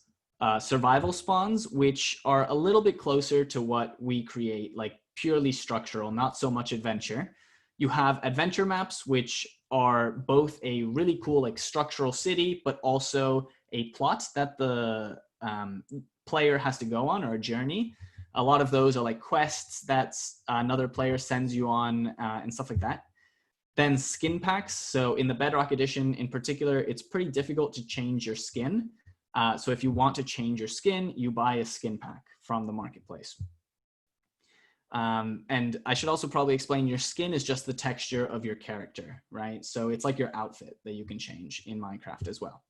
Survival spawns, which are a little bit closer to what we create, purely structural, not so much adventure. You have adventure maps, which are both a really cool structural city, but also a plot that the player has to go on, or a journey. A lot of those are quests that another player sends you on and stuff like that. Then skin packs. So in the Bedrock Edition in particular, it's pretty difficult to change your skin. So if you want to change your skin, you buy a skin pack from the marketplace. And I should also probably explain, your skin is just the texture of your character, right? So it's like your outfit that you can change in Minecraft as well.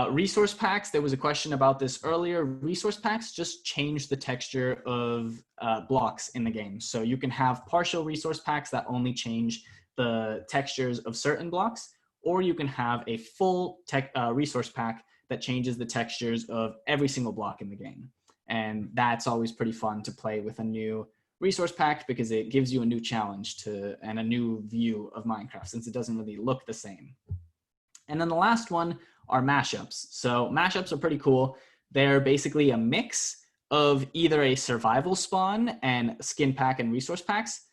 Resource packs, there was a question about this earlier. Resource packs just change the texture of blocks in the game. So you can have partial resource packs that only change the textures of certain blocks, or you can have a full resource pack that changes the textures of every single block in the game. And that's always pretty fun to play with a new resource pack, because it gives you a new challenge and a new view of Minecraft, since it doesn't really look the same. And then the last one are mashups. So mashups are pretty cool. They're basically a mix of either a survival spawn and skin pack and resource packs,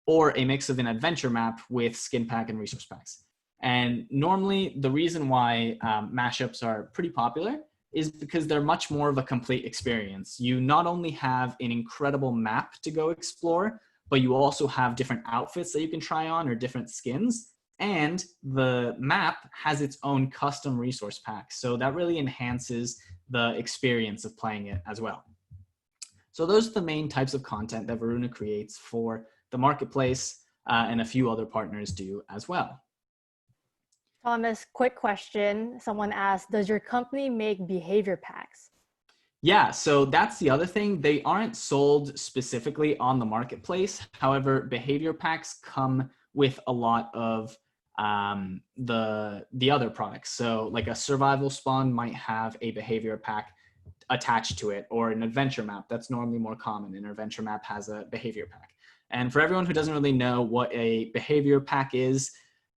or a mix of an adventure map with skin pack and resource packs. And normally the reason why mashups are pretty popular is because they're much more of a complete experience. You not only have an incredible map to go explore, but you also have different outfits that you can try on, or different skins. And the map has its own custom resource pack. So that really enhances the experience of playing it as well. So those are the main types of content that Varuna creates for the marketplace, and a few other partners do as well. Thomas, quick question. Someone asked, does your company make behavior packs? Yeah, so that's the other thing. They aren't sold specifically on the marketplace. However, behavior packs come with a lot of the other products. So like a survival spawn might have a behavior pack attached to it, or an adventure map. That's normally more common. An adventure map has a behavior pack. And for everyone who doesn't really know what a behavior pack is,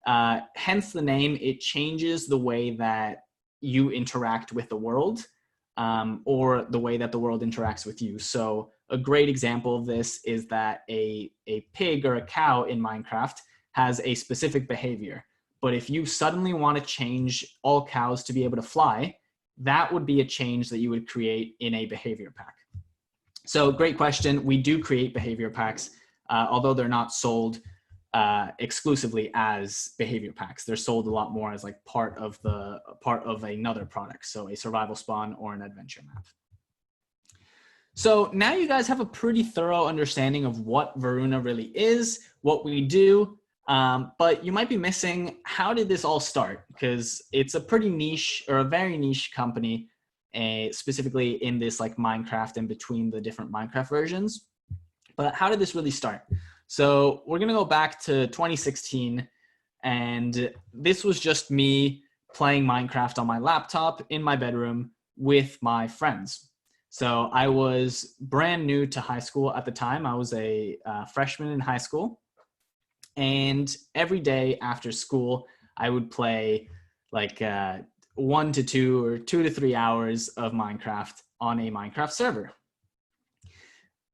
Hence the name. It changes the way that you interact with the world, or the way that the world interacts with you. So a great example of this is that a pig or a cow in Minecraft has a specific behavior. But if you suddenly want to change all cows to be able to fly, that would be a change that you would create in a behavior pack. So great question. We do create behavior packs, although they're not sold exclusively as behavior packs. They're sold a lot more as like part of another product. So a survival spawn or an adventure map. So now you guys have a pretty thorough understanding of what Varuna really is, what we do, but you might be missing, how did this all start? Because it's a pretty niche, or a very niche company, specifically in this like Minecraft and between the different Minecraft versions. But how did this really start? So we're gonna go back to 2016, and this was just me playing Minecraft on my laptop in my bedroom with my friends. So I was brand new to high school at the time. I was a freshman in high school. And every day after school, I would play like 1 to 2 or 2 to 3 hours of Minecraft on a Minecraft server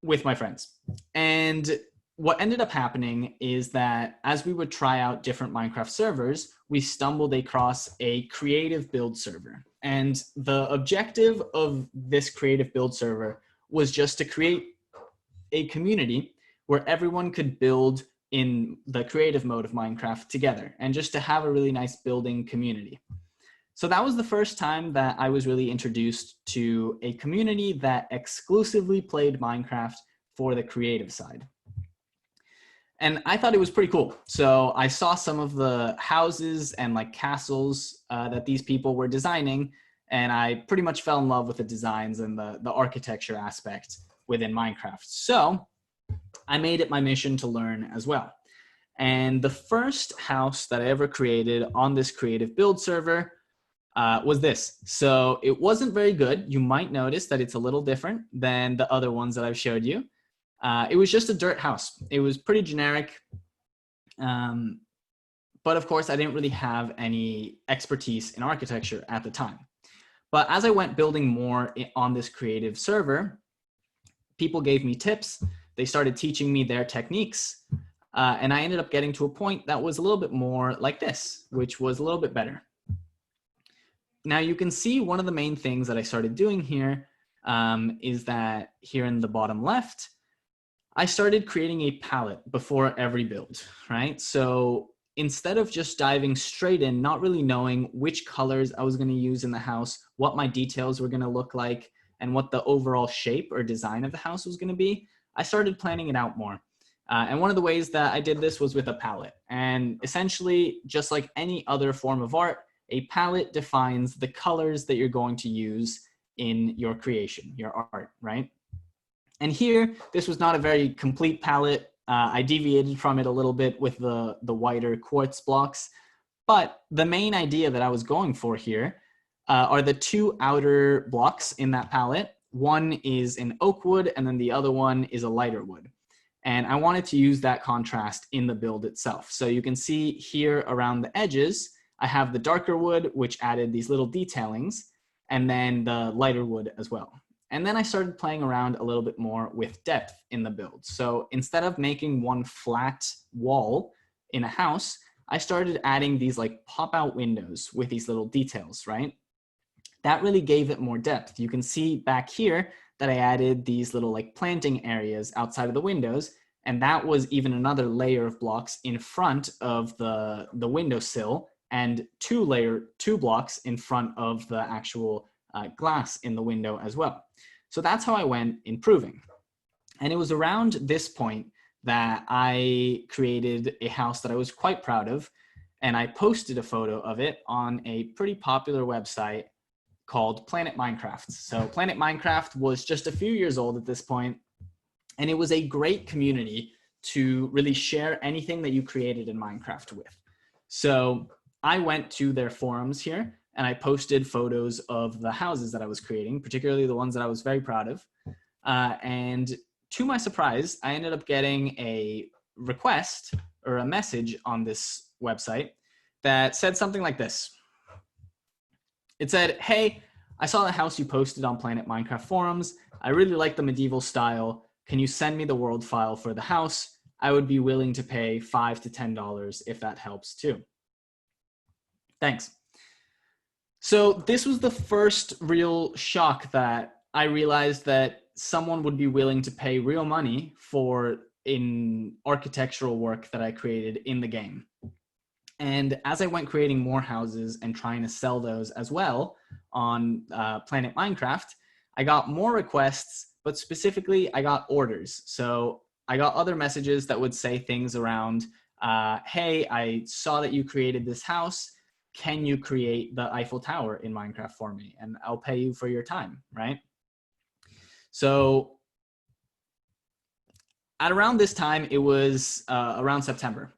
with my friends. And what ended up happening is that as we would try out different Minecraft servers, we stumbled across a creative build server. And the objective of this creative build server was just to create a community where everyone could build in the creative mode of Minecraft together, and just to have a really nice building community. So that was the first time that I was really introduced to a community that exclusively played Minecraft for the creative side. And I thought it was pretty cool. So I saw some of the houses and like castles that these people were designing, and I pretty much fell in love with the designs and the architecture aspect within Minecraft. So I made it my mission to learn as well. And the first house that I ever created on this creative build server was this. So it wasn't very good. You might notice that it's a little different than the other ones that I've showed you. It was just a dirt house. It was pretty generic. But of course, I didn't really have any expertise in architecture at the time. But as I went building more on this creative server, people gave me tips. They started teaching me their techniques. And I ended up getting to a point that was a little bit more like this, which was a little bit better. Now you can see one of the main things that I started doing here is that here in the bottom left, I started creating a palette before every build, right? So instead of just diving straight in, not really knowing which colors I was going to use in the house, what my details were going to look like, and what the overall shape or design of the house was going to be, I started planning it out more. And one of the ways that I did this was with a palette. And essentially, just like any other form of art, a palette defines the colors that you're going to use in your creation, your art, right? And here, this was not a very complete palette. I deviated from it a little bit with the whiter quartz blocks. But the main idea that I was going for here are the two outer blocks in that palette. One is an oak wood, and then the other one is a lighter wood. And I wanted to use that contrast in the build itself. So you can see here around the edges, I have the darker wood, which added these little detailings, and then the lighter wood as well. And then I started playing around a little bit more with depth in the build. So instead of making one flat wall in a house, I started adding these like pop-out windows with these little details, right? That really gave it more depth. You can see back here that I added these little like planting areas outside of the windows, and that was even another layer of blocks in front of the windowsill, and two blocks in front of the actual glass in the window as well. So that's how I went improving. And it was around this point that I created a house that I was quite proud of, and I posted a photo of it on a pretty popular website called Planet Minecraft. So Planet Minecraft was just a few years old at this point, and it was a great community to really share anything that you created in Minecraft with. So I went to their forums here, and I posted photos of the houses that I was creating, particularly the ones that I was very proud of. And to my surprise, I ended up getting a request or a message on this website that said something like this. It said, "Hey, I saw the house you posted on Planet Minecraft forums. I really like the medieval style. Can you send me the world file for the house? I would be willing to pay $5 to $10 if that helps too. Thanks." So this was the first real shock that I realized that someone would be willing to pay real money for an architectural work that I created in the game. And as I went creating more houses and trying to sell those as well on Planet Minecraft, I got more requests, but specifically I got orders. So I got other messages that would say things around, hey, I saw that you created this house. Can you create the Eiffel Tower in Minecraft for me? And I'll pay you for your time, right? So at around this time, it was around September,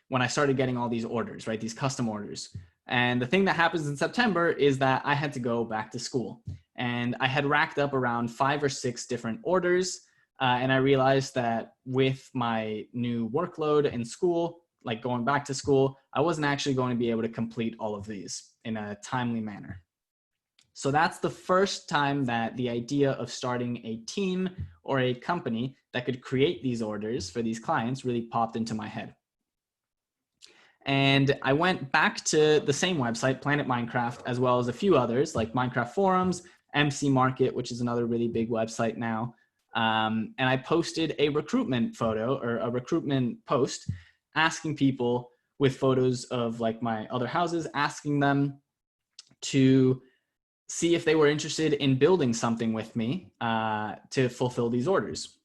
when I started getting all these orders, right? These custom orders. And the thing that happens in September is that I had to go back to school. And I had racked up around 5 or 6 different orders. And I realized that with my new workload in school, like going back to school, I wasn't actually going to be able to complete all of these in a timely manner. So that's the first time that the idea of starting a team or a company that could create these orders for these clients really popped into my head. And I went back to the same website, Planet Minecraft, as well as a few others like Minecraft Forums, MC Market, which is another really big website now. And I posted a recruitment photo or a recruitment post asking people with photos of like my other houses, asking them to see if they were interested in building something with me to fulfill these orders.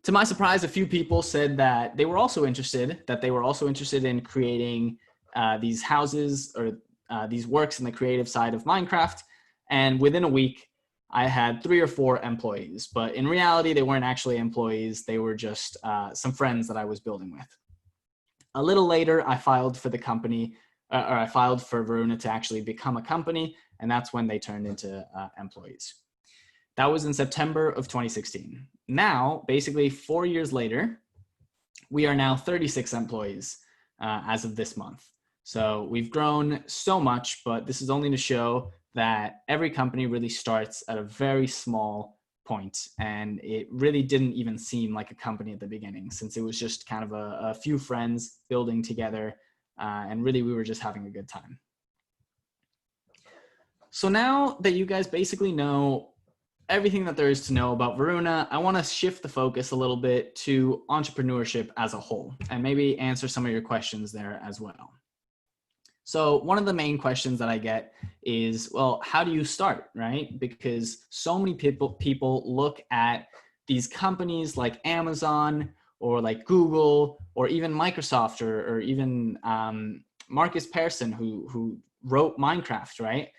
To my surprise, a few people said that they were also interested, in creating these houses or these works in the creative side of Minecraft. And within a week, I had 3 or 4 employees, but in reality, they weren't actually employees. They were just some friends that I was building with. A little later, I filed for the company, or I filed for Varuna to actually become a company, and that's when they turned into employees. That was in September of 2016. Now, basically 4 years later, we are now 36 employees as of this month. So we've grown so much, but this is only to show that every company really starts at a very small point, and it really didn't even seem like a company at the beginning, since it was just kind of a few friends building together, and really we were just having a good time. So now that you guys basically know everything that there is to know about Varuna, I want to shift the focus a little bit to entrepreneurship as a whole, and maybe answer some of your questions there as well. So one of the main questions that I get is, well, how do you start, right? Because so many people look at these companies like Amazon or like Google or even Microsoft or even Marcus Persson who wrote Minecraft, right?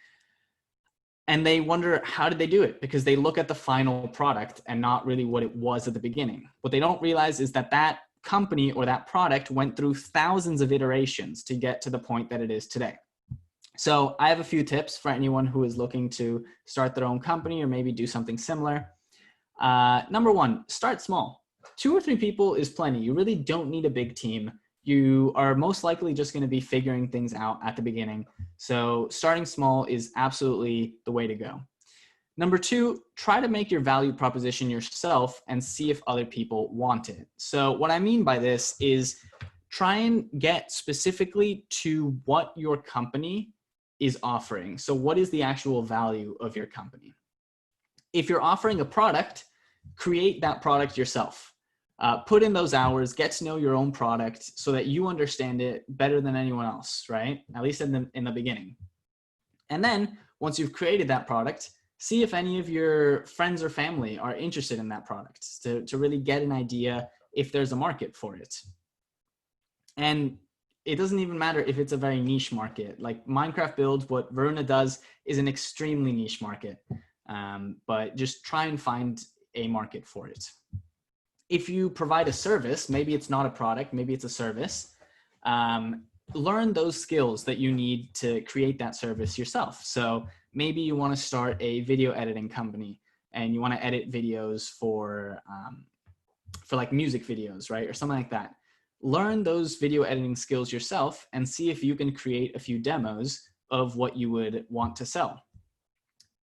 And they wonder, how did they do it? Because they look at the final product and not really what it was at the beginning. What they don't realize is that that company or that product went through thousands of iterations to get to the point that it is today. So I have a few tips for anyone who is looking to start their own company or maybe do something similar. Number 1, start small. 2 or 3 people is plenty. You really don't need a big team. You are most likely just going to be figuring things out at the beginning. So starting small is absolutely the way to go. Number 2, try to make your value proposition yourself and see if other people want it. So what I mean by this is try and get specifically to what your company is offering. So what is the actual value of your company? If you're offering a product, create that product yourself. Put in those hours, get to know your own product so that you understand it better than anyone else, right? At least in the beginning. And then once you've created that product, see if any of your friends or family are interested in that product to really get an idea if there's a market for it. And it doesn't even matter if it's a very niche market. Like Minecraft Builds, what Varuna does is an extremely niche market, but just try and find a market for it. If you provide a service, maybe it's not a product, maybe it's a service, learn those skills that you need to create that service yourself. So maybe you want to start a video editing company and you want to edit videos for like music videos, right? Or something like that. learn those video editing skills yourself and see if you can create a few demos of what you would want to sell.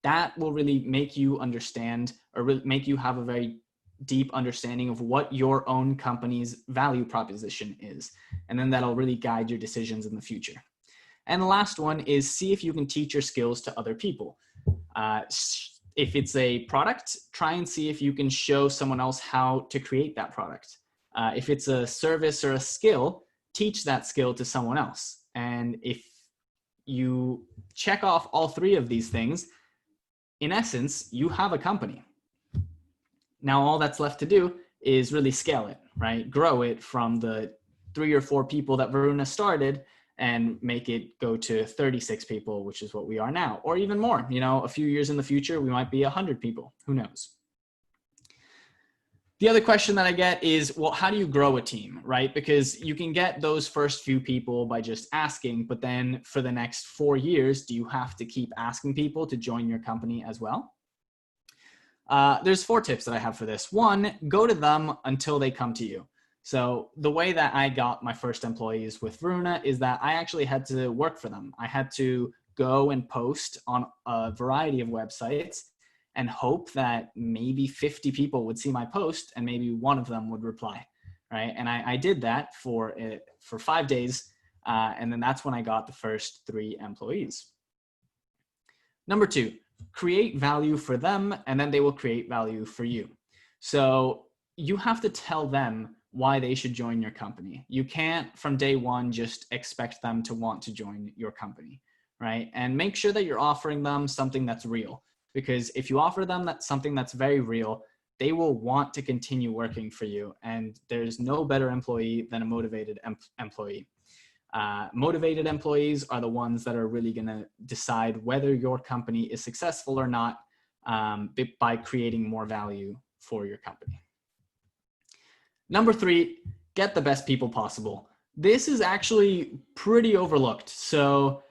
That will really make you understand, or make you have a very deep understanding of what your own company's value proposition is. And then that'll really guide your decisions in the future. And the last one is see if you can teach your skills to other people. If it's a product, try and see if you can show someone else how to create that product. If it's a service or a skill, teach that skill to someone else. And if you check off all three of these things, in essence, you have a company. Now, all that's left to do is really scale it, right? Grow it from the 3 or 4 people that Varuna started and make it go to 36 people, which is what we are now, or even more. You know, a few years in the future, we might be 100 people. Who knows? The other question that I get is, well, how do you grow a team, right? Because you can get those first few people by just asking, but then for the next 4 years, do you have to keep asking people to join your company as well? There's 4 tips that I have for this. 1, go to them until they come to you. So the way that I got my first employees with Varuna is that I actually had to work for them. I had to go and post on a variety of websites and hope that maybe 50 people would see my post and maybe one of them would reply, right? And I did that for 5 days, and then that's when I got the first 3 employees. Number 2, create value for them, and then they will create value for you. So you have to tell them why they should join your company. You can't from day one just expect them to want to join your company, right? And make sure that you're offering them something that's real. Because if you offer them something that's very real, they will want to continue working for you. And there's no better employee than a motivated employee. Motivated employees are the ones that are really going to decide whether your company is successful or not by creating more value for your company. Number 3, get the best people possible. This is actually pretty overlooked. So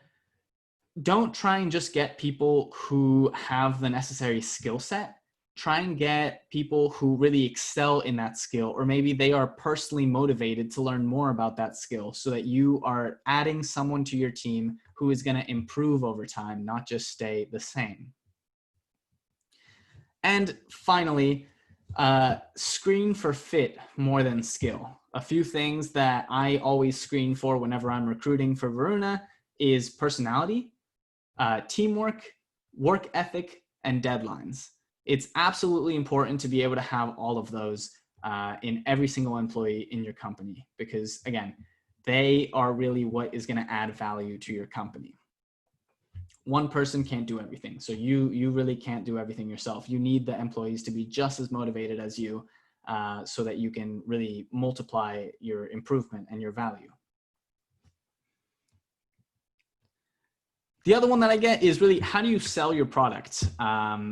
don't try and just get people who have the necessary skill set. Try and get people who really excel in that skill, or maybe they are personally motivated to learn more about that skill so that you are adding someone to your team who is going to improve over time, not just stay the same. And finally, screen for fit more than skill. A few things that I always screen for whenever I'm recruiting for Varuna is personality, teamwork, work ethic, and deadlines. It's absolutely important to be able to have all of those in every single employee in your company, because again, they are really what is going to add value to your company. One person can't do everything. So you really can't do everything yourself. You need the employees to be just as motivated as you so that you can really multiply your improvement and your value. The other one that I get is really, how do you sell your product?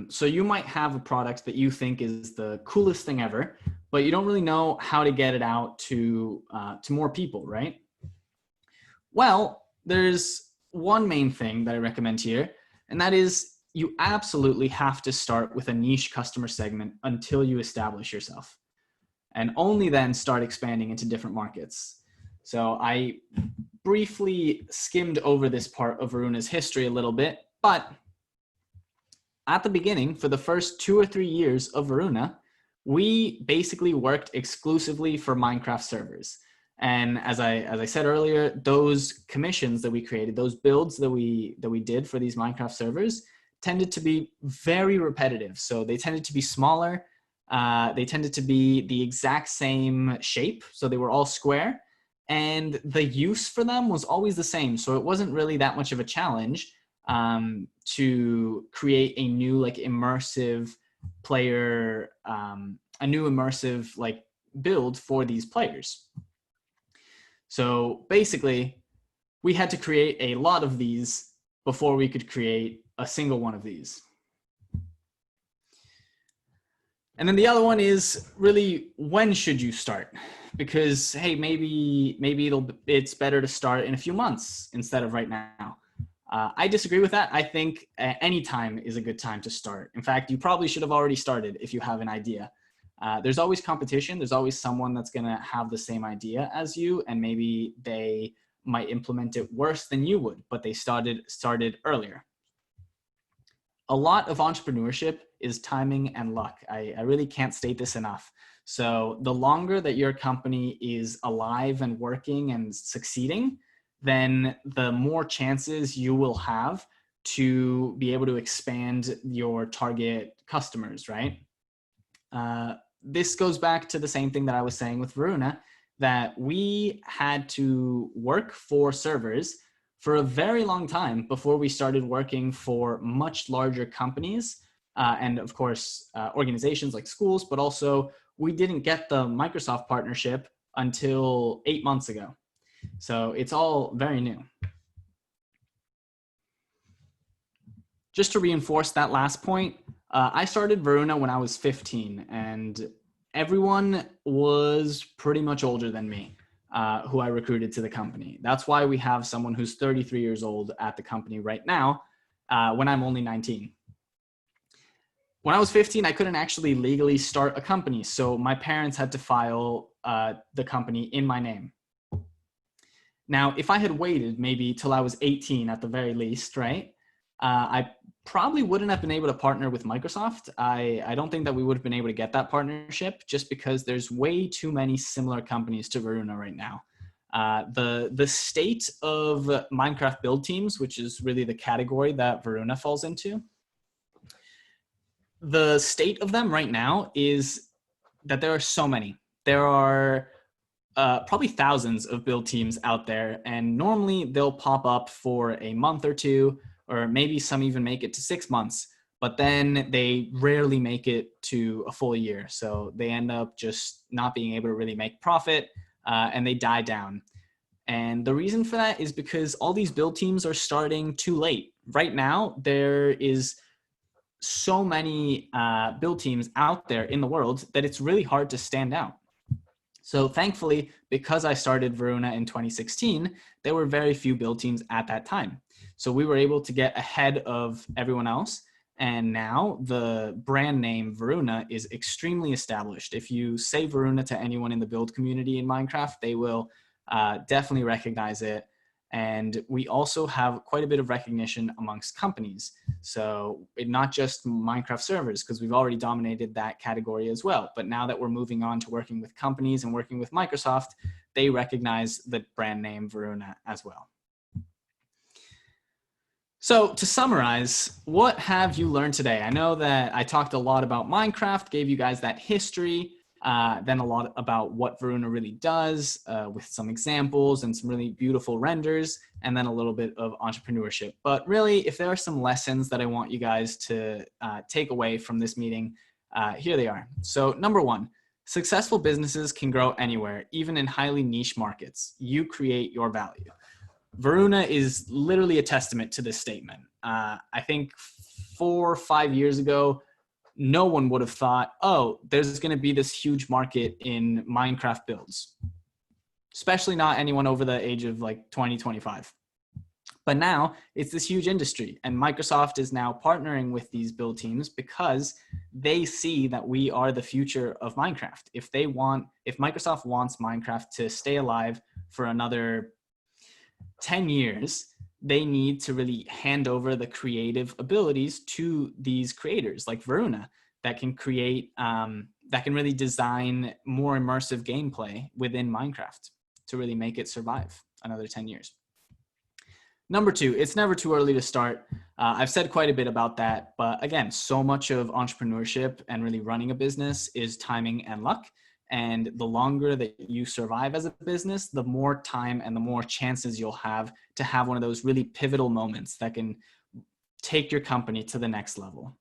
So you might have a product that you think is the coolest thing ever, but you don't really know how to get it out to more people, right? Well, there's one main thing that I recommend here, and that is you absolutely have to start with a niche customer segment until you establish yourself, and only then start expanding into different markets. So I briefly skimmed over this part of Varuna's history a little bit, but at the beginning, for the first 2 or 3 years of Varuna, we basically worked exclusively for Minecraft servers. And as I said earlier, those commissions that we created, those builds that we did for these Minecraft servers tended to be very repetitive. So they tended to be smaller. They tended to be the exact same shape. So they were all square. And the use for them was always the same. So it wasn't really that much of a challenge to create a new immersive player, a new immersive build for these players. So basically, we had to create a lot of these before we could create a single one of these. And then the other one is really, when should you start? Because, hey, maybe it's better to start in a few months instead of right now. I disagree with that. I think any time is a good time to start. In fact, you probably should have already started if you have an idea. There's always competition. There's always someone that's going to have the same idea as you, and maybe they might implement it worse than you would, but they started earlier. A lot of entrepreneurship is timing and luck. I really can't state this enough. So the longer that your company is alive and working and succeeding, then the more chances you will have to be able to expand your target customers, right? This goes back to the same thing that I was saying with Varuna, that we had to work for servers for a very long time before we started working for much larger companies and of course organizations like schools, but also we didn't get the Microsoft partnership until 8 months ago. So it's all very new. Just to reinforce that last point, I started Varuna when I was 15, and everyone was pretty much older than me who I recruited to the company. That's why we have someone who's 33 years old at the company right now when I'm only 19. When I was 15, I couldn't actually legally start a company, so my parents had to file the company in my name. Now, if I had waited maybe till I was 18 at the very least, right, I probably wouldn't have been able to partner with Microsoft. I don't think that we would have been able to get that partnership just because there's way too many similar companies to Varuna right now. The state of Minecraft build teams, which is really the category that Varuna falls into, the state of them right now is that there are so many. There are probably thousands of build teams out there, and normally they'll pop up for a month or two, or maybe some even make it to 6 months, but then they rarely make it to a full year. So they end up just not being able to really make profit and they die down. And the reason for that is because all these build teams are starting too late. Right now, there is so many build teams out there in the world that it's really hard to stand out. So thankfully, because I started Varuna in 2016, there were very few build teams at that time. So we were able to get ahead of everyone else. And now the brand name Varuna is extremely established. If you say Varuna to anyone in the build community in Minecraft, they will definitely recognize it. And we also have quite a bit of recognition amongst companies. So not just Minecraft servers, because we've already dominated that category as well. But now that we're moving on to working with companies and working with Microsoft, they recognize the brand name Varuna as well. So to summarize, what have you learned today? I know that I talked a lot about Minecraft, gave you guys that history, then a lot about what Varuna really does with some examples and some really beautiful renders, and then a little bit of entrepreneurship. But really, if there are some lessons that I want you guys to take away from this meeting, here they are. So number one, successful businesses can grow anywhere, even in highly niche markets. You create your value. Varuna is literally a testament to this statement. I think 4 or 5 years ago, no one would have thought, oh, there's going to be this huge market in Minecraft builds, especially not anyone over the age of like 20, 25. But now it's this huge industry, and Microsoft is now partnering with these build teams because they see that we are the future of Minecraft. If Microsoft wants Minecraft to stay alive for another 10 years, they need to really hand over the creative abilities to these creators like Varuna that can create, that can really design more immersive gameplay within Minecraft to really make it survive another 10 years. Number two, it's never too early to start. I've said quite a bit about that, but again, so much of entrepreneurship and really running a business is timing and luck. And the longer that you survive as a business, the more time and the more chances you'll have to have one of those really pivotal moments that can take your company to the next level.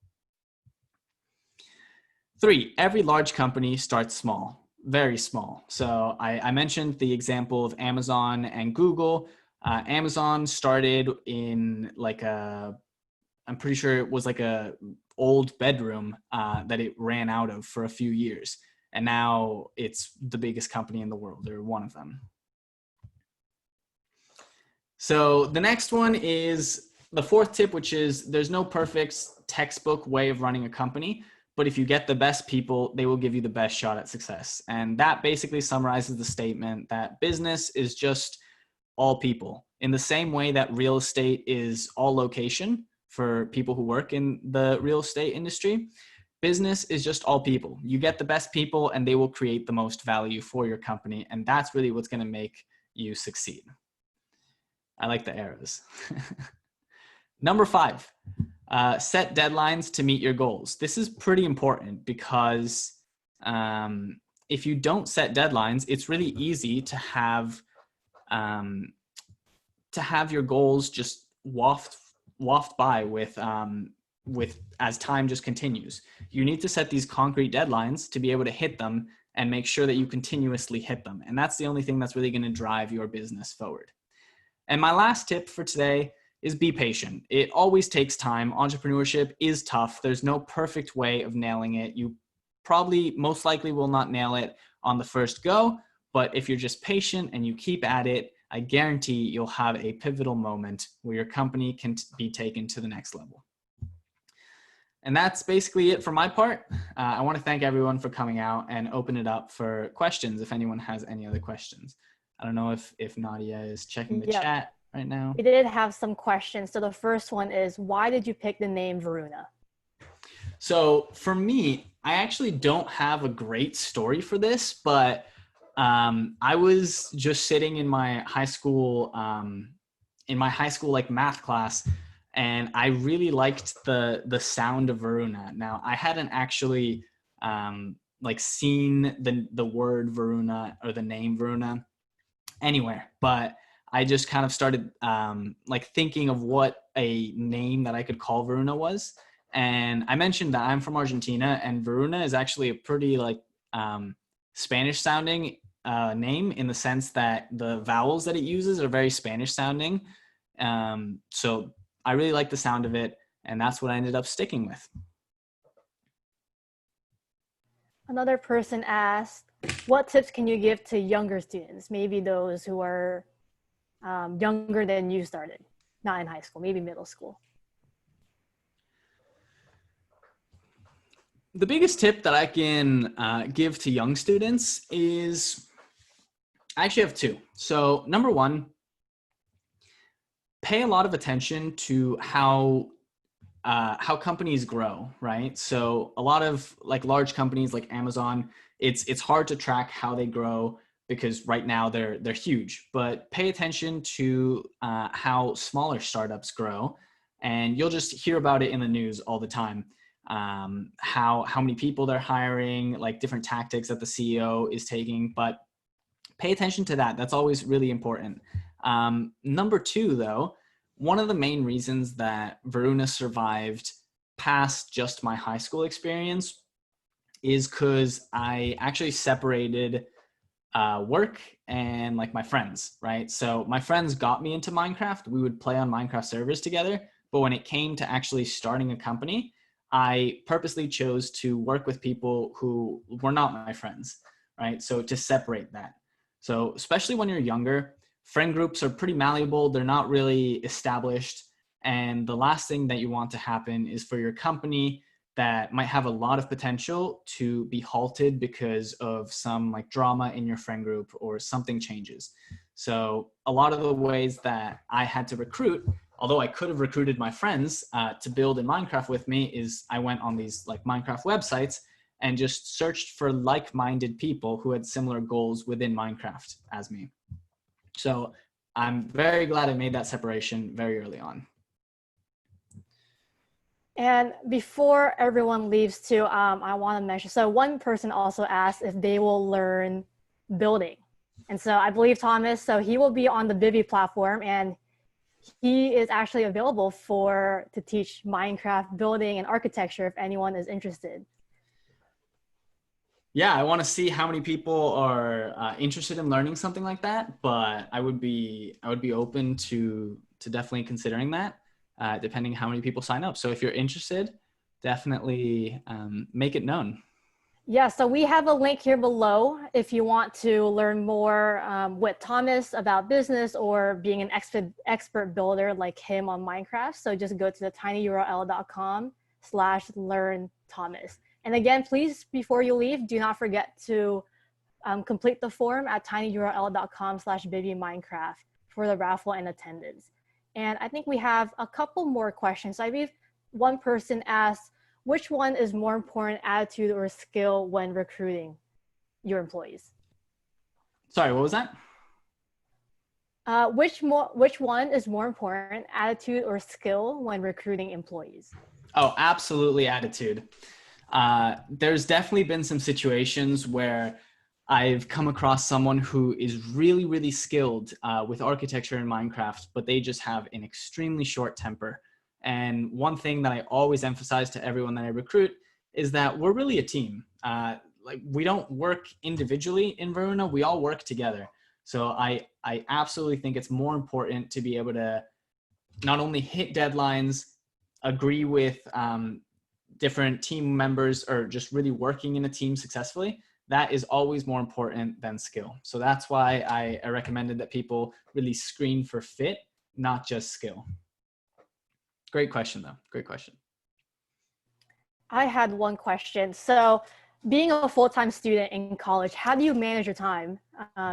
3, every large company starts small, very small. So I mentioned the example of Amazon and Google. Amazon started in I'm pretty sure it was like a old bedroom that it ran out of for a few years. And now it's the biggest company in the world, or one of them. So the next one is the 4th tip, which is there's no perfect textbook way of running a company, but if you get the best people, they will give you the best shot at success. And that basically summarizes the statement that business is just all people. In the same way that real estate is all location for people who work in the real estate industry, business is just all people. You get the best people and they will create the most value for your company. And that's really what's going to make you succeed. I like the arrows. Number 5, set deadlines to meet your goals. This is pretty important because if you don't set deadlines, it's really easy to have your goals just waft by with as time just continues. You need to set these concrete deadlines to be able to hit them and make sure that you continuously hit them. And that's the only thing that's really going to drive your business forward. And my last tip for today is be patient. It always takes time. Entrepreneurship is tough. There's no perfect way of nailing it. You probably most likely will not nail it on the first go, but if you're just patient and you keep at it, I guarantee you'll have a pivotal moment where your company can be taken to the next level. And that's basically it for my part. I want to thank everyone for coming out and open it up for questions if anyone has any other questions. I don't know if Nadia is checking the chat right now. We did have some questions. So the first one is, why did you pick the name Varuna? So for me, I actually don't have a great story for this, but I was just sitting in my high school like math class, and I really liked the sound of Varuna. Now, I hadn't actually like seen the word Varuna or the name Varuna anywhere, but I just kind of started like thinking of what a name that I could call Varuna was. And I mentioned that I'm from Argentina, and Varuna is actually a pretty like Spanish sounding name, in the sense that the vowels that it uses are very Spanish sounding. So I really like the sound of it, and that's what I ended up sticking with. Another person asked, what tips can you give to younger students, maybe those who are younger than you started, not in high school, maybe middle school? The biggest tip that I can give to young students is, I actually have 2. So number 1, pay a lot of attention to how companies grow, right? So a lot of like large companies like Amazon, it's hard to track how they grow because right now they're huge. But pay attention to how smaller startups grow, and you'll just hear about it in the news all the time. How many people they're hiring, like different tactics that the CEO is taking, but pay attention to that. That's always really important. Number 2, though, one of the main reasons that Varuna survived past just my high school experience is because I actually separated work and like my friends, right? So my friends got me into Minecraft. We would play on Minecraft servers together. But when it came to actually starting a company, I purposely chose to work with people who were not my friends, right? So to separate that. So especially when you're younger, friend groups are pretty malleable. They're not really established. And the last thing that you want to happen is for your company that might have a lot of potential to be halted because of some like drama in your friend group or something changes. So a lot of the ways that I had to recruit, although I could have recruited my friends to build in Minecraft with me, is I went on these like Minecraft websites and just searched for like-minded people who had similar goals within Minecraft as me. So I'm very glad I made that separation very early on. And before everyone leaves too, I want to mention, so one person also asked if they will learn building. And so I believe Thomas, so he will be on the Bivi platform, and he is actually available to teach Minecraft building and architecture if anyone is interested. Yeah, I want to see how many people are interested in learning something like that, but I would be open to definitely considering that, depending how many people sign up. So if you're interested, definitely make it known. Yeah, so we have a link here below if you want to learn more with Thomas about business or being an expert builder like him on Minecraft. So just go to the tinyurl.com/learn Thomas. And again, please, before you leave, do not forget to complete the form at tinyurl.com/Bivi Minecraft for the raffle and attendance. And I think we have a couple more questions. I believe one person asked, which one is more important, attitude or skill when recruiting your employees? Sorry, what was that? Which one is more important, attitude or skill when recruiting employees? Oh, absolutely attitude. There's definitely been some situations where I've come across someone who is really, really skilled with architecture in Minecraft, but they just have an extremely short temper. And one thing that I always emphasize to everyone that I recruit is that we're really a team. Like, we don't work individually in Varuna, we all work together. So I absolutely think it's more important to be able to not only hit deadlines, agree with different team members, or just really working in a team successfully. That is always more important than skill. So that's why I recommended that people really screen for fit, not just skill. Great question though, great question. I had one question. So being a full-time student in college, how do you manage your time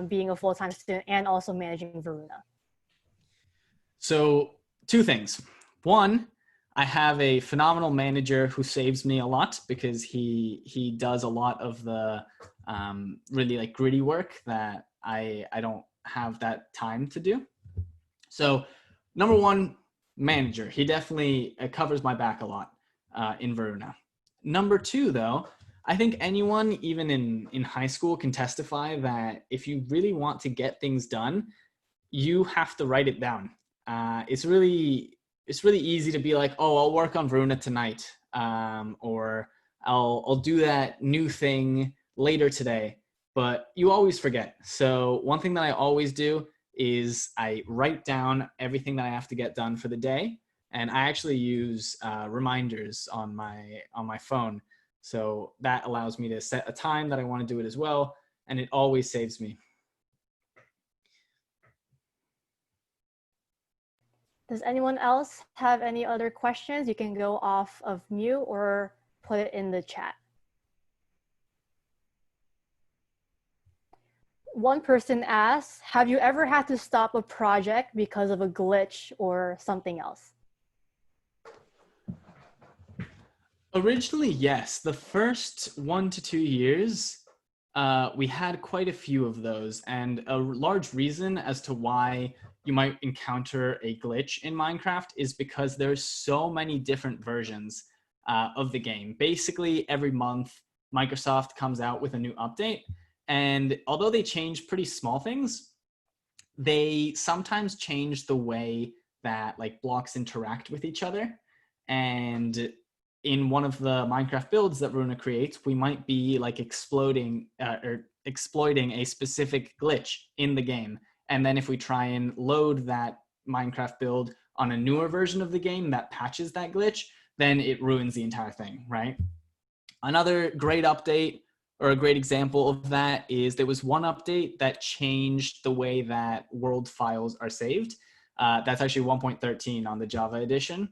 being a full-time student and also managing Varuna? So two things. One, I have a phenomenal manager who saves me a lot because he does a lot of the really like gritty work that I don't have that time to do. So number one, manager. He definitely covers my back a lot in Varuna. Number two, though, I think anyone, even in high school, can testify that if you really want to get things done, you have to write it down. It's really easy to be like, oh, I'll work on Varuna tonight, or I'll do that new thing later today, but you always forget. So one thing that I always do is I write down everything that I have to get done for the day, and I actually use reminders on my phone. So that allows me to set a time that I want to do it as well, and it always saves me. Does anyone else have any other questions? You can go off of mute or put it in the chat. One person asks, have you ever had to stop a project because of a glitch or something else? Originally, yes. The first 1 to 2 years, we had quite a few of those. And a large reason as to why you might encounter a glitch in Minecraft is because there's so many different versions of the game. Basically, every month, Microsoft comes out with a new update. And although they change pretty small things, they sometimes change the way that like blocks interact with each other. And in one of the Minecraft builds that Varuna creates, we might be like exploiting a specific glitch in the game. And then if we try and load that Minecraft build on a newer version of the game that patches that glitch, then it ruins the entire thing, right? Another great update, or a great example of that, is there was one update that changed the way that world files are saved. That's actually 1.13 on the Java edition.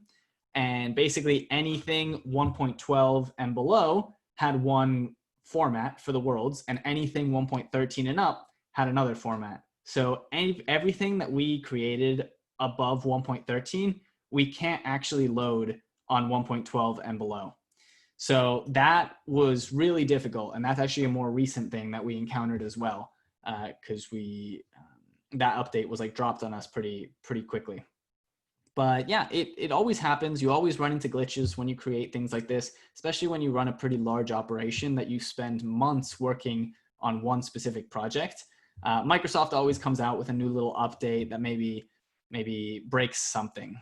And basically anything 1.12 and below had one format for the worlds, and anything 1.13 and up had another format. So everything that we created above 1.13, we can't actually load on 1.12 and below. So that was really difficult, and that's actually a more recent thing that we encountered as well, because that update was like dropped on us pretty quickly. But yeah, it always happens. You always run into glitches when you create things like this, especially when you run a pretty large operation that you spend months working on one specific project. Microsoft always comes out with a new little update that maybe breaks something.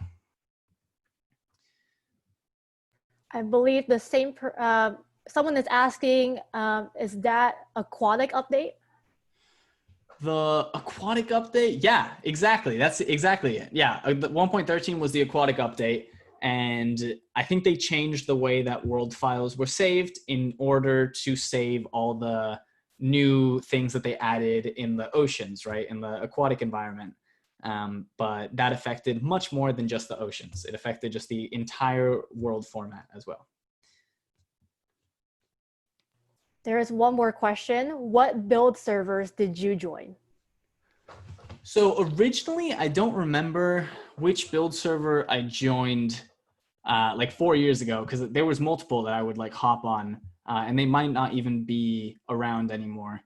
I believe the same, someone is asking, is that aquatic update? The aquatic update? Yeah, exactly. That's exactly it. Yeah, 1.13 was the aquatic update. And I think they changed the way that world files were saved in order to save all the new things that they added in the oceans, right? In the aquatic environment. But that affected much more than just the oceans. It affected just the entire world format as well. There is one more question. What build servers did you join? So originally, I don't remember which build server I joined like 4 years ago, because there was multiple that I would like hop on, and they might not even be around anymore.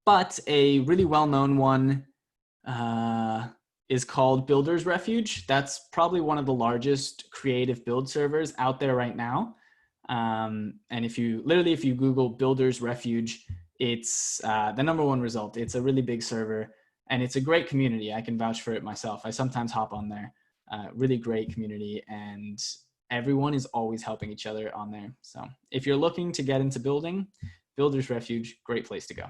But a really well-known one is called Builders Refuge. That's probably one of the largest creative build servers out there right now. And if you Google Builders Refuge, it's the number one result. It's a really big server, and it's a great community. I can vouch for it myself. I sometimes hop on there. Really great community, and everyone is always helping each other on there. So if you're looking to get into building, Builders Refuge, great place to go.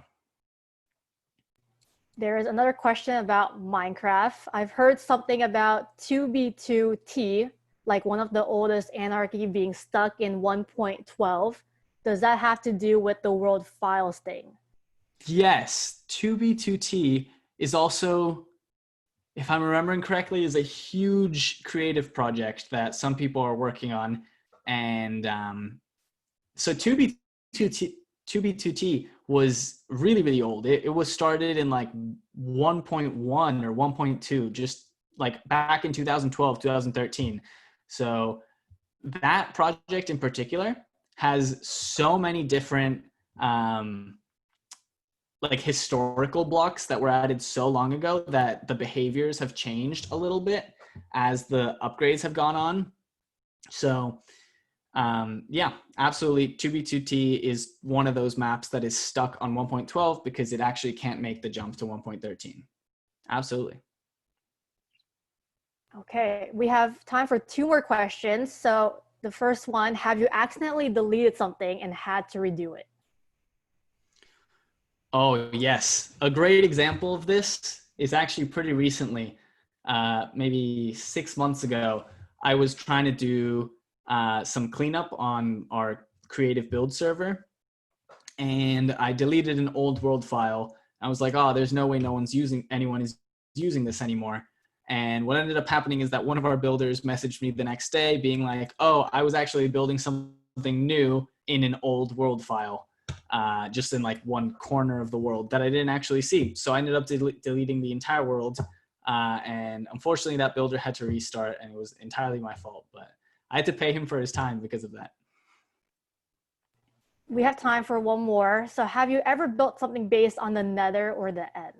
There is another question about Minecraft. I've heard something about 2b2t, like one of the oldest anarchy being stuck in 1.12. Does that have to do with the world files thing? Yes, 2b2t is also, if I'm remembering correctly, is a huge creative project that some people are working on. And so 2b2t was really, really old. It was started in like 1.1 or 1.2, just like back in 2012, 2013. So that project in particular has so many different like historical blocks that were added so long ago that the behaviors have changed a little bit as the upgrades have gone on. So yeah, absolutely. 2b2t is one of those maps that is stuck on 1.12 because it actually can't make the jump to 1.13. Absolutely. Okay, we have time for 2 more questions. So the first one, have you accidentally deleted something and had to redo it? Oh, yes. A great example of this is actually pretty recently, maybe 6 months ago. I was trying to do some cleanup on our creative build server, and I deleted an old world file. I was like, oh, there's no way anyone is using this anymore. And what ended up happening is that one of our builders messaged me the next day being like, oh, I was actually building something new in an old world file, just in like one corner of the world that I didn't actually see. So I ended up deleting the entire world. And unfortunately that builder had to restart, and it was entirely my fault, but I had to pay him for his time because of that. We have time for one more. So have you ever built something based on the nether or the end?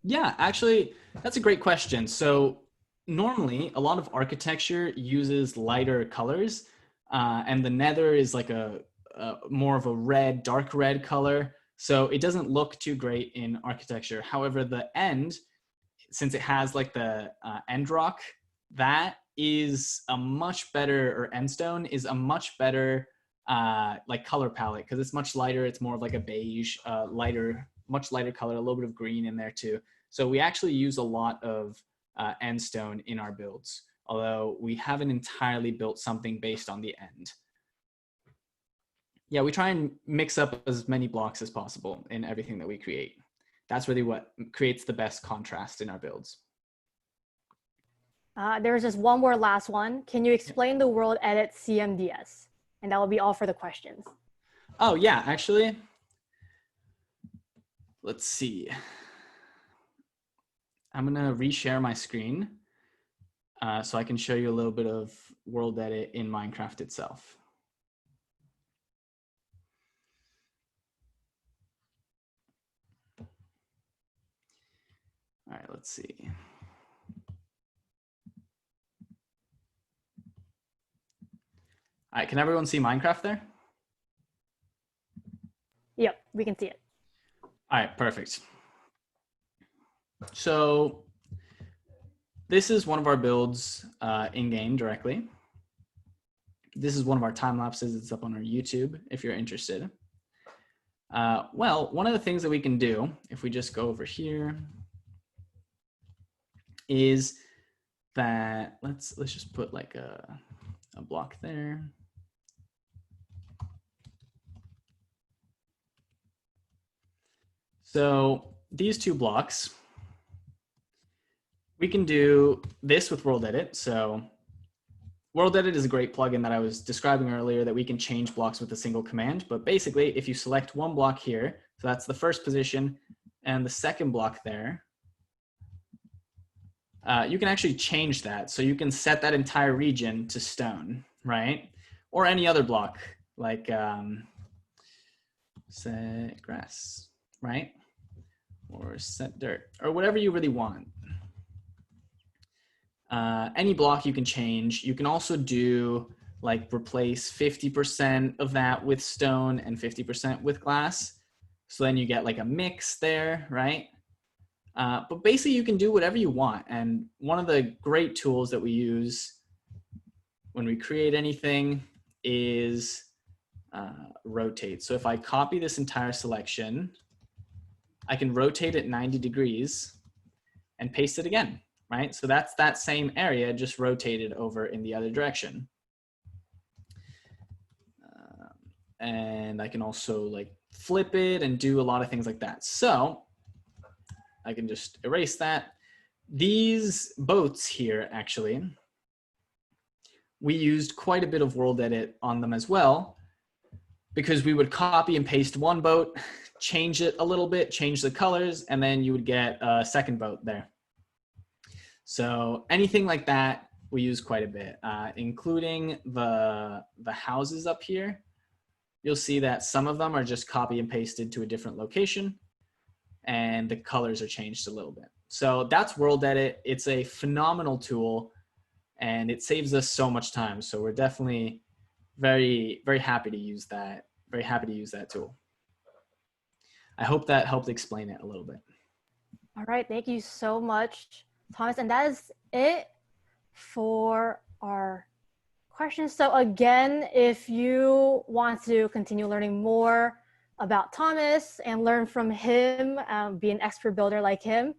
Yeah, actually, that's a great question. So normally a lot of architecture uses lighter colors, and the nether is like a more of a red, dark red color. So it doesn't look too great in architecture. However, the end, since it has like the end rock, that is a much better, or end stone is a much better like color palette, because it's much lighter. It's more of like a beige, much lighter color, a little bit of green in there too. So we actually use a lot of end stone in our builds, although we haven't entirely built something based on the end. Yeah, we try and mix up as many blocks as possible in everything that we create. That's really what creates the best contrast in our builds. There's just one more last one. Can you explain the world edit CMDS? And that will be all for the questions. Oh yeah, actually, let's see. I'm gonna reshare my screen so I can show you a little bit of world edit in Minecraft itself. All right, let's see. All right, can everyone see Minecraft there? Yep, we can see it. All right, perfect. So this is one of our builds in-game directly. This is one of our time lapses. It's up on our YouTube if you're interested. Well, one of the things that we can do, if we just go over here, is that let's just put like a block there. So these 2 blocks, we can do this with world edit. So World Edit is a great plugin that I was describing earlier that we can change blocks with a single command. But basically, if you select one block here, so that's the first position, and the second block there, you can actually change that. So you can set that entire region to stone, right? Or any other block, like set grass, right? Or set dirt, or whatever you really want. Any block you can change. You can also do like replace 50% of that with stone and 50% with glass. So then you get like a mix there, right? But basically you can do whatever you want. And one of the great tools that we use when we create anything is rotate. So if I copy this entire selection, I can rotate it 90 degrees and paste it again. Right? So that's that same area just rotated over in the other direction. And I can also like flip it and do a lot of things like that. So I can just erase that. These boats here, actually, we used quite a bit of World Edit on them as well, because we would copy and paste one boat, change it a little bit, change the colors, and then you would get a second boat there. So anything like that, we use quite a bit, including the houses up here. You'll see that some of them are just copy and pasted to a different location, and the colors are changed a little bit. So that's World Edit. It's a phenomenal tool, and it saves us so much time. So we're definitely very, very happy to use that. Very happy to use that tool. I hope that helped explain it a little bit. All right, thank you so much, Thomas. And that is it for our questions. So again, if you want to continue learning more about Thomas and learn from him, be an expert builder like him,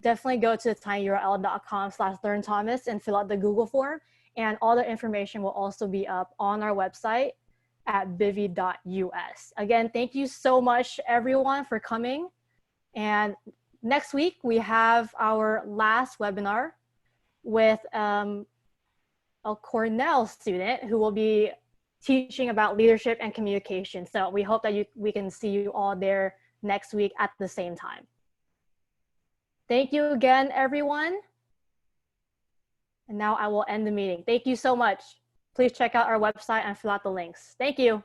definitely go to tinyurl.com/learnthomas and fill out the Google form. And all the information will also be up on our website at bivi.us. Again, thank you so much, everyone, for coming. And next week, we have our last webinar with a Cornell student who will be teaching about leadership and communication. So we hope that we can see you all there next week at the same time. Thank you again, everyone. And now I will end the meeting. Thank you so much. Please check out our website and fill out the links. Thank you.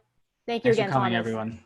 Thank you Thanks again, for coming, Thomas. everyone.